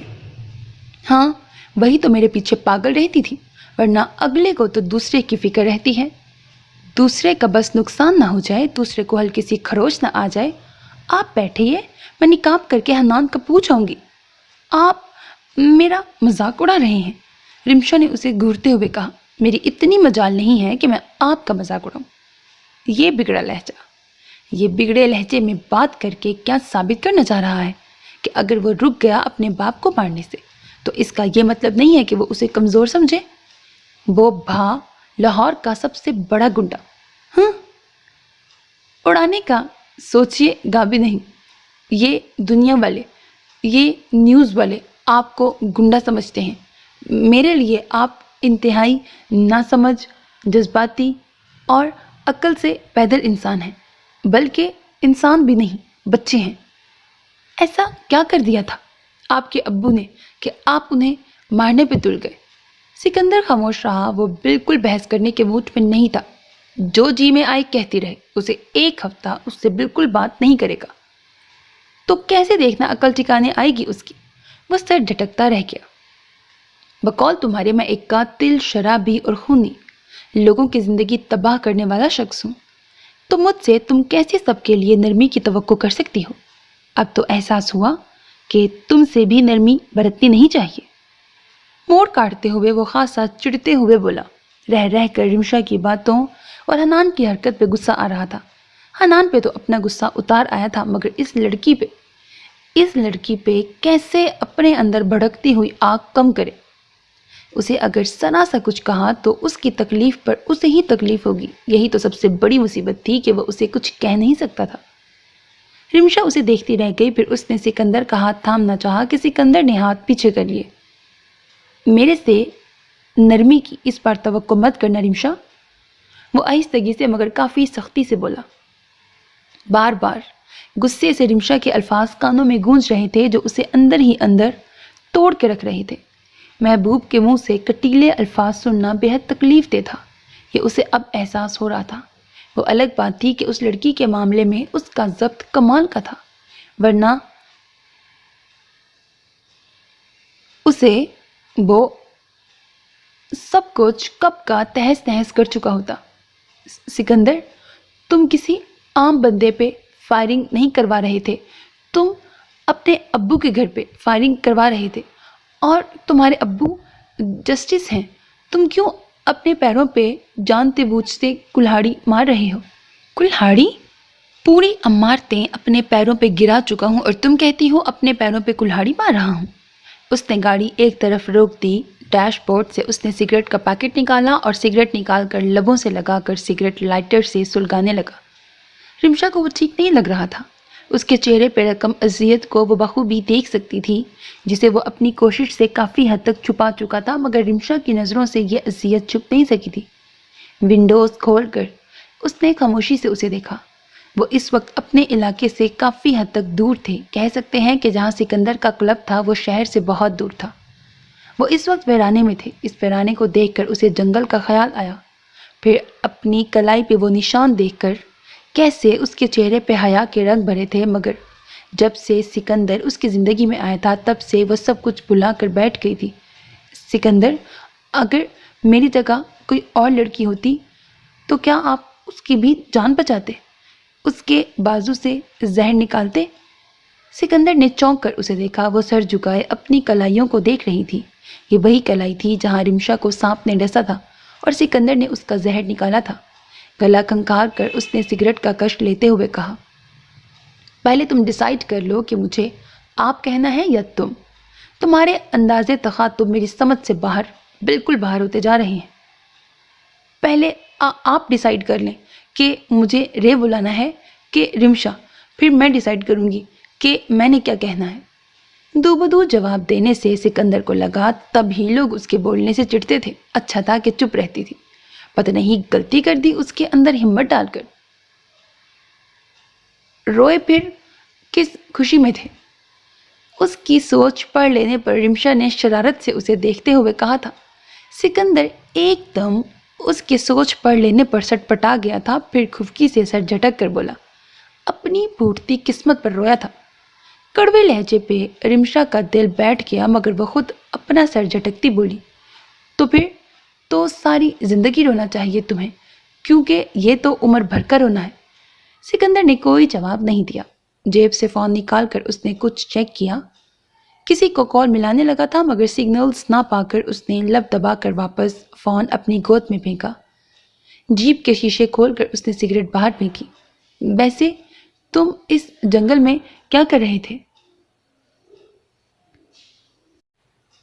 ہاں وہی تو میرے پیچھے پاگل رہتی تھی، ورنہ اگلے کو تو دوسرے کی فکر رہتی ہے، دوسرے کا بس نقصان نہ ہو جائے، دوسرے کو ہلکی سی خروش نہ آ جائے۔ آپ بیٹھیے، میں نقاب کر کے حنان کا پوچھ آؤں گی۔ آپ میرا مذاق اڑا رہے ہیں، رمشا نے اسے گھورتے ہوئے کہا۔ میری اتنی مجال نہیں ہے کہ میں آپ کا مذاق اڑاؤں۔ یہ بگڑا لہجہ، یہ بگڑے لہجے میں بات کر کے کیا ثابت کرنا چاہ رہا ہے کہ اگر وہ رک گیا اپنے باپ کو مارنے سے تو اس کا یہ مطلب نہیں ہے کہ وہ اسے کمزور سمجھے۔ وہ بھا لاہور کا سب سے بڑا گنڈا، ہاں اڑانے کا سوچیے گا بھی نہیں۔ یہ دنیا والے، یہ نیوز والے آپ کو گنڈا سمجھتے ہیں، میرے لیے آپ انتہائی ناسمجھ، جذباتی اور عقل سے پیدل انسان ہیں، بلکہ انسان بھی نہیں، بچے ہیں۔ ایسا کیا کر دیا تھا آپ کے ابو نے کہ آپ انہیں مارنے پہ تل گئے؟ سکندر خاموش رہا، وہ بالکل بحث کرنے کے موڈ میں نہیں تھا۔ جو جی میں آئے کہتی رہے، اسے ایک ہفتہ اس سے بالکل بات نہیں کرے گا تو کیسے دیکھنا عقل ٹھکانے آئے گی اس کی؟ وہ سر جھٹکتا رہ گیا۔ بقول تمہارے میں ایک قاتل، شرابی اور خونی، لوگوں کی زندگی تباہ کرنے والا شخص ہوں، تو مجھ سے تم کیسے سب کے لیے نرمی کی توقع کر سکتی ہو؟ اب تو احساس ہوا کہ تم سے بھی نرمی برتنی نہیں چاہیے۔ موڑ کاٹتے ہوئے وہ خاصا چڑھتے ہوئے بولا۔ رہ رہ کر رمشا کی باتوں اور حنان کی حرکت پہ غصہ آ رہا تھا۔ حنان پہ تو اپنا غصہ اتار آیا تھا، مگر اس لڑکی پہ کیسے اپنے اندر بھڑکتی ہوئی آگ کم کرے؟ اسے اگر ذرا سا کچھ کہا تو اس کی تکلیف پر اسے ہی تکلیف ہوگی۔ یہی تو سب سے بڑی مصیبت تھی کہ وہ اسے کچھ کہہ نہیں سکتا تھا۔ رمشا اسے دیکھتی رہ گئی، پھر اس نے سکندر کا ہاتھ تھامنا چاہا کہ سکندر نے ہاتھ پیچھے کر لیے۔ میرے سے نرمی کی اس بار توقع مت کرنا رمشا، وہ آہستگی سے مگر کافی سختی سے بولا۔ بار بار غصے سے رمشا کے الفاظ کانوں میں گونج رہے تھے جو اسے اندر ہی اندر توڑ کے رکھ رہے تھے۔ محبوب کے منہ سے کٹیلے الفاظ سننا بے حد تکلیف دہ تھا، یہ اسے اب احساس ہو رہا تھا۔ وہ الگ بات تھی کہ اس لڑکی کے معاملے میں اس کا ضبط کمال کا تھا، ورنہ اسے وہ سب کچھ کب کا تہس نہس کر چکا ہوتا۔ سکندر، تم کسی عام بندے پہ فائرنگ نہیں کروا رہے تھے، تم اپنے ابو کے گھر پہ فائرنگ کروا رہے تھے، اور تمہارے ابو جسٹس ہیں، تم کیوں اپنے پیروں پہ جانتے بوجھتے کلہاڑی مار رہے ہو؟ کلہاڑی؟ پوری عمارتیں اپنے پیروں پہ گرا چکا ہوں اور تم کہتی ہو اپنے پیروں پہ کلہاڑی مار رہا ہوں؟ اس نے گاڑی ایک طرف روک دی۔ ڈیش بورڈ سے اس نے سگریٹ کا پیکٹ نکالا اور سگریٹ نکال کر لبوں سے لگا کر سگریٹ لائٹر سے سلگانے لگا۔ رمشا کو وہ ٹھیک نہیں لگ رہا تھا۔ اس کے چہرے پہ رقم اذیت کو وہ بخوبی دیکھ سکتی تھی، جسے وہ اپنی کوشش سے کافی حد تک چھپا چکا تھا، مگر رمشا کی نظروں سے یہ اذیت چھپ نہیں سکی تھی۔ ونڈوز کھول کر اس نے خاموشی سے اسے دیکھا۔ وہ اس وقت اپنے علاقے سے کافی حد تک دور تھے، کہہ سکتے ہیں کہ جہاں سکندر کا کلب تھا وہ شہر سے بہت دور تھا۔ وہ اس وقت ویرانے میں تھے۔ اس ویرانے کو دیکھ کر اسے جنگل کا خیال آیا، پھر اپنی کلائی پہ وہ نشان دیکھ کر کیسے اس کے چہرے پہ حیا کے رنگ بھرے تھے، مگر جب سے سکندر اس کی زندگی میں آیا تھا تب سے وہ سب کچھ بھلا کر بیٹھ گئی تھی۔ سکندر، اگر میری جگہ کوئی اور لڑکی ہوتی تو کیا آپ اس کی بھی جان بچاتے، اس کے بازو سے زہر نکالتے؟ سکندر نے چونک کر اسے دیکھا۔ وہ سر جھکائے اپنی کلائیوں کو دیکھ رہی تھی۔ یہ وہی کلائی تھی جہاں رمشا کو سانپ نے ڈسا تھا اور سکندر نے اس کا زہر نکالا تھا۔ گلا کھنکھار کر اس نے سگریٹ کا کش لیتے ہوئے کہا، پہلے تم ڈیسائیڈ کر لو کہ مجھے آپ کہنا ہے یا تم۔ تمہارے انداز تخاطب میری سمجھ سے باہر، بالکل باہر ہوتے جا رہے ہیں۔ پہلے آپ ڈیسائیڈ کر لیں کہ مجھے رے بلانا ہے کہ رمشا، پھر میں ڈیسائیڈ کروں گی کہ میں نے کیا کہنا ہے۔ دو بدو جواب دینے سے سکندر کو لگا تب ہی لوگ اس کے بولنے سے چڑھتے تھے، اچھا تھا کہ چپ رہتی تھی، پتہ نہیں غلطی کر دی اس کے اندر ہمت ڈال کر۔ روئے پھر کس خوشی میں تھے؟ اس کی سوچ پڑھ لینے پر رمشا نے شرارت سے اسے دیکھتے ہوئے کہا تھا۔ سکندر ایک دم اس کی سوچ پڑھ لینے پر سٹ پٹا گیا تھا، پھر خفکی سے سر جھٹک کر بولا، اپنی پھوٹتی قسمت پر رویا تھا۔ کڑوے لہجے پہ رمشا کا دل بیٹھ گیا، مگر وہ خود اپنا سر جھٹکتی بولی، تو پھر تو ساری زندگی رونا چاہیے تمہیں، کیونکہ یہ تو عمر بھر کا رونا ہے۔ سکندر نے کوئی جواب نہیں دیا۔ جیب سے فون نکال کر اس نے کچھ چیک کیا، کسی کو کال ملانے لگا تھا، مگر سگنلز نہ پا کر اس نے لب دبا کر واپس فون اپنی گود میں پھینکا۔ جیپ کے شیشے کھول کر اس نے سگریٹ باہر پھینکی۔ ویسے تم اس جنگل میں کیا کر رہے تھے؟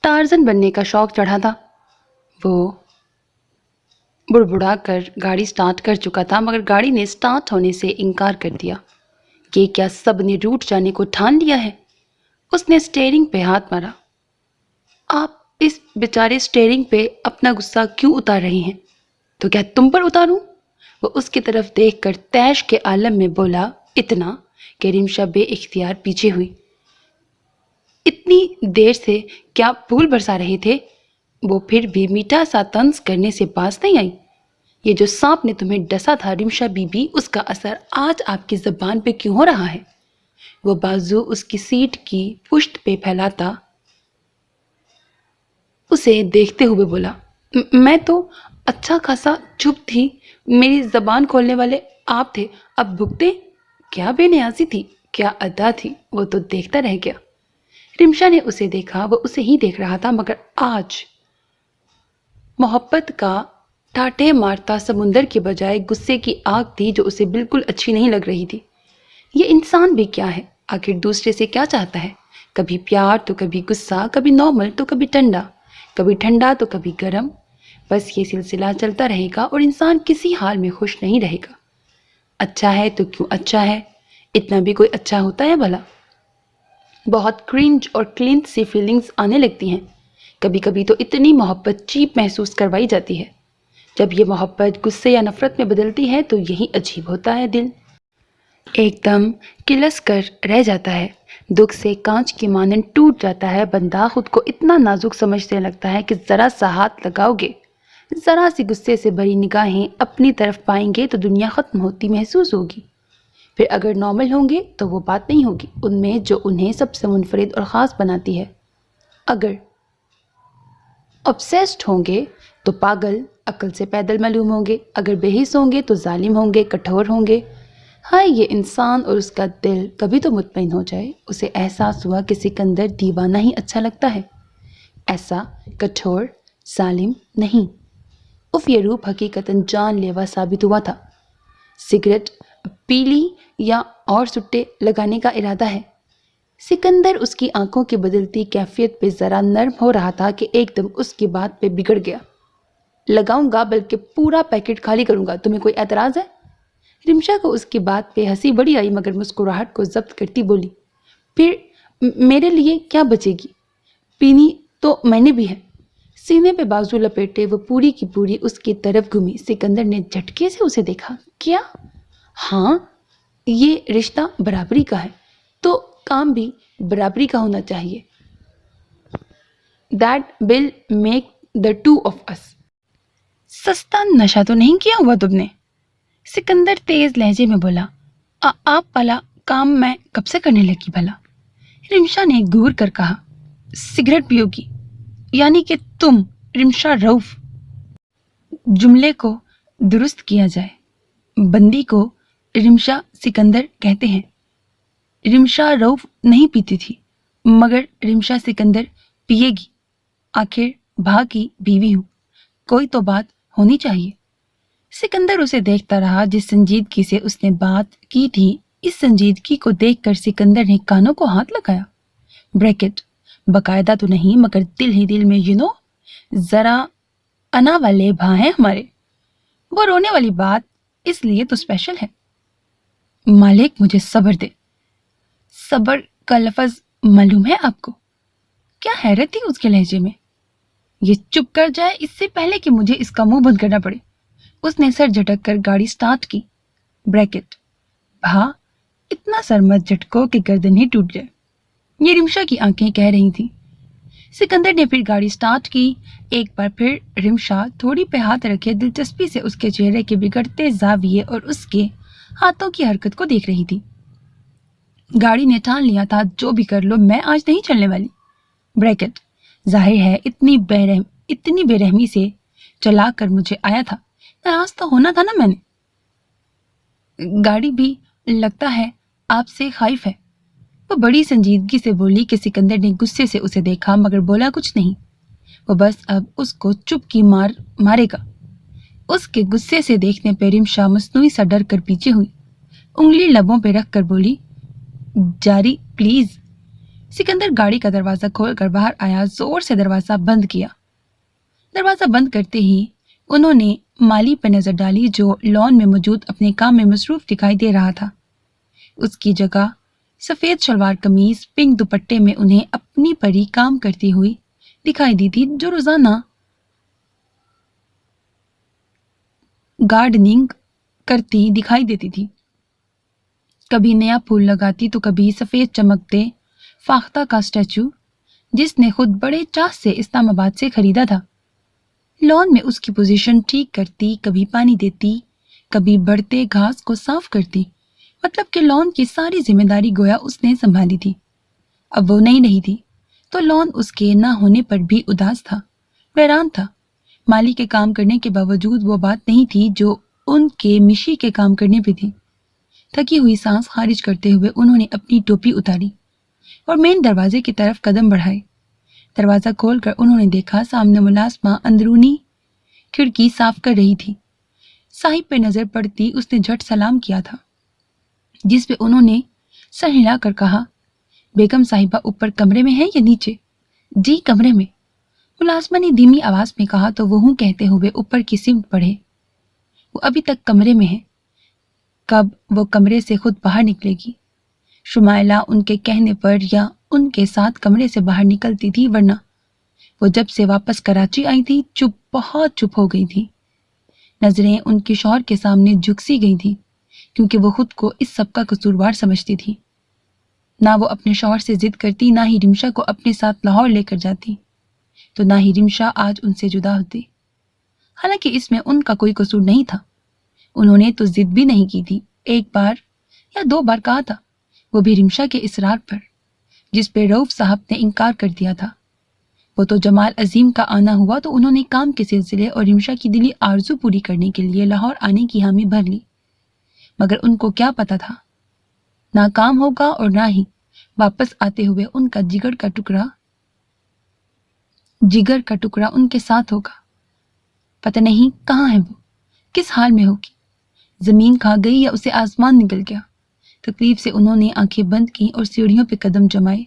ٹارزن بننے کا شوق چڑھا تھا۔ وہ بڑبڑا کر گاڑی سٹارٹ کر چکا تھا، مگر گاڑی نے سٹارٹ ہونے سے انکار کر دیا۔ کہ کیا سب نے روٹ جانے کو ٹھان لیا ہے؟ اس نے سٹیئرنگ پہ ہاتھ مارا۔ آپ اس بیچارے سٹیئرنگ پہ اپنا غصہ کیوں اتار رہی ہیں؟ تو کیا تم پر اتاروں؟ وہ اس کی طرف دیکھ کر تیش کے عالم میں بولا، اتنا کہ رمشا بے اختیار پیچھے ہوئی۔ اتنی دیر سے کیا پھول برسا رہے تھے؟ وہ پھر بھی میٹھا سا طنز کرنے سے باز نہیں آئی۔ یہ جو سانپ نے تمہیں ڈسا تھا رمشا بی بی، اس کا اثر آج آپ کی زبان پہ کیوں ہو رہا ہے؟ وہ بازو اس کی سیٹ کی پشت پہ پھیلاتا اسے دیکھتے ہوئے بولا، میں تو اچھا خاصا چپ تھی، میری زبان کھولنے والے آپ تھے، اب بھگتے؟ کیا بے نیازی تھی، کیا ادا تھی، وہ تو دیکھتا رہ گیا۔ رمشا نے اسے دیکھا، وہ اسے ہی دیکھ رہا تھا، مگر آج محبت کا ٹھاٹھے مارتا سمندر کے بجائے غصے کی آگ تھی جو اسے بالکل اچھی نہیں لگ رہی تھی۔ یہ انسان بھی کیا ہے، آخر دوسرے سے کیا چاہتا ہے؟ کبھی پیار تو کبھی غصہ، کبھی نارمل تو کبھی ٹھنڈا تو کبھی گرم۔ بس یہ سلسلہ چلتا رہے گا اور انسان کسی حال میں خوش نہیں رہے گا۔ اچھا ہے تو کیوں اچھا ہے، اتنا بھی کوئی اچھا ہوتا ہے بھلا؟ بہت کرنج اور کلینٹ سی فیلنگز آنے لگتی ہیں۔ کبھی کبھی تو اتنی محبت چیپ محسوس کروائی جاتی ہے۔ جب یہ محبت غصے یا نفرت میں بدلتی ہے تو یہی عجیب ہوتا ہے، دل ایک دم کلس کر رہ جاتا ہے، دکھ سے کانچ کی مانند ٹوٹ جاتا ہے، بندہ خود کو اتنا نازک سمجھنے لگتا ہے کہ ذرا سا ہاتھ لگاؤ گے، ذرا سی غصے سے بھری نگاہیں اپنی طرف پائیں گے تو دنیا ختم ہوتی محسوس ہوگی۔ پھر اگر نارمل ہوں گے تو وہ بات نہیں ہوگی ان میں جو انہیں سب سے منفرد اور خاص بناتی ہے۔ اگر obsessed ہوں گے تو پاگل، عقل سے پیدل معلوم ہوں گے، اگر بے حس ہوں گے تو ظالم ہوں گے، کٹھور ہوں گے۔ ہائے یہ انسان اور اس کا دل کبھی تو مطمئن ہو جائے۔ اسے احساس ہوا کہ سکندر دیوانہ ہی اچھا لگتا ہے، ایسا کٹھور، ظالم نہیں۔ اف یہ روپ حقیقتاً جان لیوا ثابت ہوا تھا۔ سگریٹ پی لی یا اور سٹے لگانے کا ارادہ ہے؟ سکندر اس کی آنکھوں کی بدلتی کیفیت پہ ذرا نرم ہو رہا تھا کہ ایک دم اس کی بات پہ بگڑ گیا۔ لگاؤں گا، بلکہ پورا پیکٹ خالی کروں گا، تمہیں کوئی اعتراض ہے؟ رمشا کو اس کی بات پہ ہنسی بڑی آئی، مگر مسکراہٹ کو ضبط کرتی بولی، پھر میرے لیے کیا بچے گی؟ پینی تو میں نے بھی ہے۔ سینے پہ بازو لپیٹے وہ پوری کی پوری اس کی طرف گھمی۔ سکندر نے جھٹکے سے اسے دیکھا۔ کیا؟ ہاں، یہ رشتہ برابری کا ہے تو کام بھی برابری کا ہونا چاہیے۔ That will make the two of us۔ سستا نشہ تو نہیں کیا ہوا تم نے؟ سکندر تیز لہجے میں بولا۔ آپ والا کام میں کب سے کرنے لگی بھلا؟ رمشا نے گور کر کہا۔ سگریٹ پیو گی؟ یعنی کہ تم رمشا رؤف؟ جملے کو درست کیا جائے، بندی کو رمشا سکندر کہتے ہیں۔ رمشا رؤف نہیں پیتی تھی، مگر رمشا سکندر پیے گی۔ آخر بھا کی بیوی ہوں، کوئی تو بات ہونی چاہیے۔ سکندر اسے دیکھتا رہا، جس سنجیدگی سے اس نے بات کی تھی، اس سنجیدگی کو دیکھ کر سکندر نے کانوں کو ہاتھ لگایا۔ بریکٹ باقاعدہ تو نہیں، مگر دل ہی دل میں ذرا انا والے بھا ہیں ہمارے۔ وہ رونے والی بات اس لیے تو اسپیشل ہے۔ مالک مجھے صبر دے۔ صبر کا لفظ معلوم ہے آپ کو؟ کیا حیرت تھی اس کے لہجے میں۔ یہ چپ کر جائے اس سے پہلے کہ مجھے اس کا منہ بند کرنا پڑے۔ اس نے سر جھٹک کر گاڑی سٹارٹ کی۔ بریکٹ بھا اتنا سر مت جھٹکو کہ گردن ہی ٹوٹ جائے، یہ رمشا کی آنکھیں کہہ رہی تھی۔ سکندر نے پھر گاڑی سٹارٹ کی۔ ایک بار پھر رمشا تھوڑی پہ ہاتھ رکھے دلچسپی سے اس کے چہرے کے بگڑتے زاویے اور اس کے ہاتھوں کی حرکت کو دیکھ رہی تھی۔ گاڑی نے ٹھان لیا تھا، جو بھی کر لو میں آج نہیں چلنے والی۔ بریکٹ ظاہر ہے اتنی بے رحمی سے چلا کر مجھے آیا تھا، ناراض تو ہونا تھا نا میں نے۔ گاڑی بھی لگتا ہے آپ سے خائف ہے، وہ بڑی سنجیدگی سے بولی کہ سکندر نے غصے سے اسے دیکھا مگر بولا کچھ نہیں۔ وہ بس اب اس کو چپ کی مارے گا۔ اس کے غصے سے دیکھنے پہ رمشا مصنوعی سا ڈر کر پیچھے ہوئی، انگلی لبوں پہ رکھ کر بولی، جاری پلیز۔ سکندر گاڑی کا دروازہ کھول کر باہر آیا، زور سے دروازہ بند کیا۔ دروازہ بند کرتے ہی انہوں نے مالی پہ نظر ڈالی، جو لان میں موجود اپنے کام میں مصروف دکھائی دے رہا تھا۔ اس کی جگہ سفید شلوار قمیض پنک دوپٹے میں انہیں اپنی پری کام کرتی ہوئی دکھائی دی تھی، جو روزانہ گارڈننگ کرتی دکھائی دیتی تھی۔ کبھی نیا پھول لگاتی تو کبھی سفید چمکتے فاختہ کا اسٹیچو، جس نے خود بڑے چاہ سے اسلام آباد سے خریدا تھا۔ لان میں اس کی پوزیشن ٹھیک کرتی، کبھی پانی دیتی، کبھی بڑھتے گھاس کو صاف کرتی، مطلب کہ لان کی ساری ذمہ داری گویا اس نے سنبھالی تھی۔ اب وہ نہیں رہی تھی تو لان اس کے نہ ہونے پر بھی اداس تھا، ویران تھا۔ مالی کے کام کرنے کے باوجود وہ بات نہیں تھی جو ان کے مشی کے کام کرنے پہ تھی۔ تھکی ہوئی سانس خارج کرتے ہوئے انہوں نے اپنی ٹوپی اتاری اور مین دروازے کی طرف قدم بڑھائے۔ دروازہ کھول کر انہوں نے دیکھا سامنے ملازمہ اندرونی کھڑکی صاف کر رہی تھی۔ صاحب پہ نظر پڑتی اس نے جھٹ سلام کیا تھا، جس پہ انہوں نے سر ہلا کر کہا، بیگم صاحبہ اوپر کمرے میں ہے یا نیچے؟ جی کمرے میں، ملازمہ نے دھیمی آواز میں کہا تو وہ ہوں کہتے ہوئے اوپر کی سمت بڑھے۔ وہ ابھی تک کمرے میں ہے، کب وہ کمرے سے خود باہر نکلے گی؟ شمائلہ ان کے کہنے پر یا ان کے ساتھ کمرے سے باہر نکلتی تھی، ورنہ وہ جب سے واپس کراچی آئی تھی بہت چپ ہو گئی تھی۔ نظریں ان کے شوہر کے سامنے جھک سی گئی تھی کیونکہ وہ خود کو اس سب کا قصوروار سمجھتی تھی۔ نہ وہ اپنے شوہر سے ضد کرتی، نہ ہی رمشا کو اپنے ساتھ لاہور لے کر جاتی، تو نہ ہی رمشا آج ان سے جدا ہوتی۔ حالانکہ اس میں ان کا کوئی قصور نہیں تھا، انہوں نے تو ضد بھی نہیں کی تھی، ایک بار یا دو بار کہا تھا، وہ بھی رمشا کے اصرار پر، جس پہ رؤف صاحب نے انکار کر دیا تھا۔ وہ تو جمال عظیم کا آنا ہوا تو انہوں نے کام کے سلسلے اور رمشا کی دلی آرزو پوری کرنے کے لیے لاہور آنے کی حامی بھر لی، مگر ان کو کیا پتا تھا نہ کام ہوگا اور نہ ہی واپس آتے ہوئے ان کا جگر کا ٹکڑا ان کے ساتھ ہوگا۔ پتہ نہیں کہاں ہے وہ، کس حال میں ہوگی، زمین کھا گئی یا اسے آسمان نگل گیا۔ تکلیف سے انہوں نے آنکھیں بند کی اور سیڑھیوں پہ قدم جمائے۔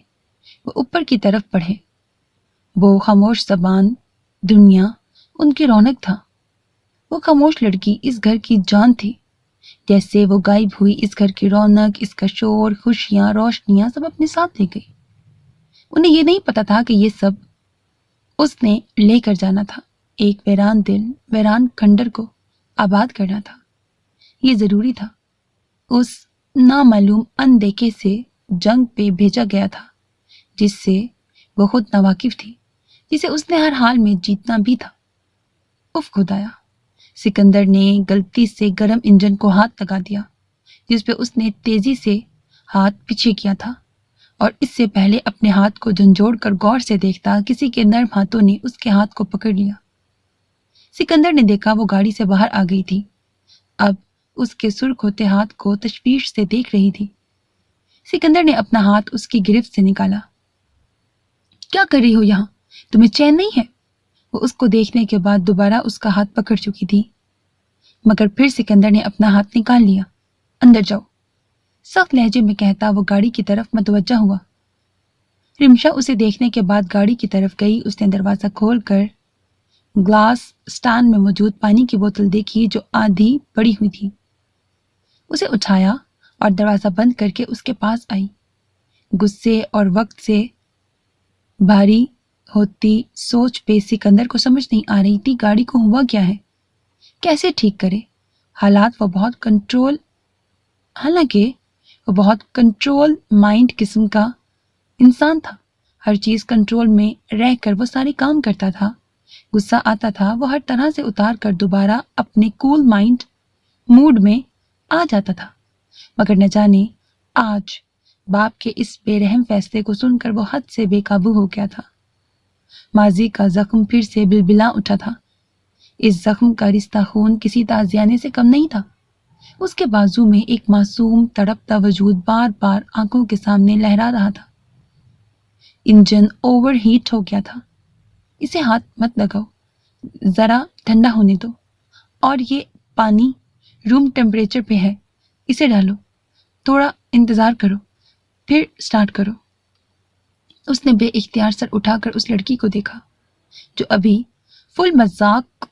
وہ اوپر کی طرف بڑھے۔ وہ خاموش زبان دنیا ان کی رونق تھا۔ وہ خاموش لڑکی اس گھر کی جان تھی، جیسے وہ غائب ہوئی اس گھر کی رونق، اس کا شور، خوشیاں، روشنیاں سب اپنے ساتھ لے گئی۔ انہیں یہ نہیں پتا تھا کہ یہ سب اس نے لے کر جانا تھا، ایک ویران دل، ویران کھنڈر کو آباد کرنا تھا۔ یہ ضروری تھا، اس نامعلوم اندیکھے سے جنگ پہ بھیجا گیا تھا جس سے وہ خود ناواقف تھی، جسے اس نے ہر حال میں جیتنا بھی تھا۔ اف خدایا، سکندر نے غلطی سے گرم انجن کو ہاتھ لگا دیا، جس پہ اس نے تیزی سے ہاتھ پیچھے کیا تھا، اور اس سے پہلے اپنے ہاتھ کو جھنجھوڑ کر غور سے دیکھتا کسی کے نرم ہاتھوں نے اس کے ہاتھ کو پکڑ لیا۔ سکندر نے دیکھا وہ گاڑی سے باہر آ گئی تھی، اب اس کے سرخ ہوتے ہاتھ کو تشویش سے دیکھ رہی تھی۔ سکندر نے اپنا ہاتھ اس کی گرفت سے نکالا۔ کیا کر رہی ہو یہاں؟ تمہیں چین نہیں ہے؟ وہ اس کو دیکھنے کے بعد دوبارہ اس کا ہاتھ پکڑ چکی تھی، مگر پھر سکندر نے اپنا ہاتھ نکال لیا۔ اندر جاؤ، سخت لہجے میں کہتا وہ گاڑی کی طرف متوجہ ہوا۔ رمشا اسے دیکھنے کے بعد گاڑی کی طرف گئی۔ اس نے دروازہ کھول کر گلاس سٹینڈ میں موجود پانی کی بوتل دیکھی جو آدھی پڑی ہوئی تھی، اسے اٹھایا اور دروازہ بند کر کے اس کے پاس آئی۔ غصے اور وقت سے بھاری ہوتی سوچ پہ سکندر کو سمجھ نہیں آ رہی تھی گاڑی کو ہوا کیا ہے، کیسے ٹھیک کرے۔ حالات حالانکہ وہ بہت کنٹرول مائنڈ قسم کا انسان تھا، ہر چیز کنٹرول میں رہ کر وہ سارے کام کرتا تھا۔ غصہ آتا تھا وہ ہر طرح سے اتار کر دوبارہ اپنے کول مائنڈ موڈ میں آ جاتا تھا، مگر نہ جانے آج باپ کے اس بے رحم فیصلے کو سن کر وہ حد سے بے قابو ہو گیا تھا۔ ماضی کا زخم پھر سے بلبلا اٹھا تھا۔ اس زخم کا رشتہ خون کسی تعزیانے سے کم نہیں تھا۔ اس کے بازو میں ایک معصوم تڑپتا وجود بار بار آنکھوں کے سامنے لہرا رہا تھا۔ انجن اوور ہیٹ ہو گیا تھا۔ اسے ہاتھ مت لگاؤ، ذرا ٹھنڈا ہونے دو، اور یہ پانی روم ٹیمپریچر پہ ہے، اسے ڈالو، تھوڑا انتظار کرو، پھر سٹارٹ کرو۔ اس نے بے اختیار سر اٹھا کر اس لڑکی کو دیکھا جو ابھی فل مذاق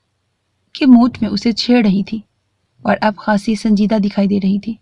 کے موڈ میں اسے چھیڑ رہی تھی اور اب خاصی سنجیدہ دکھائی دے رہی تھی۔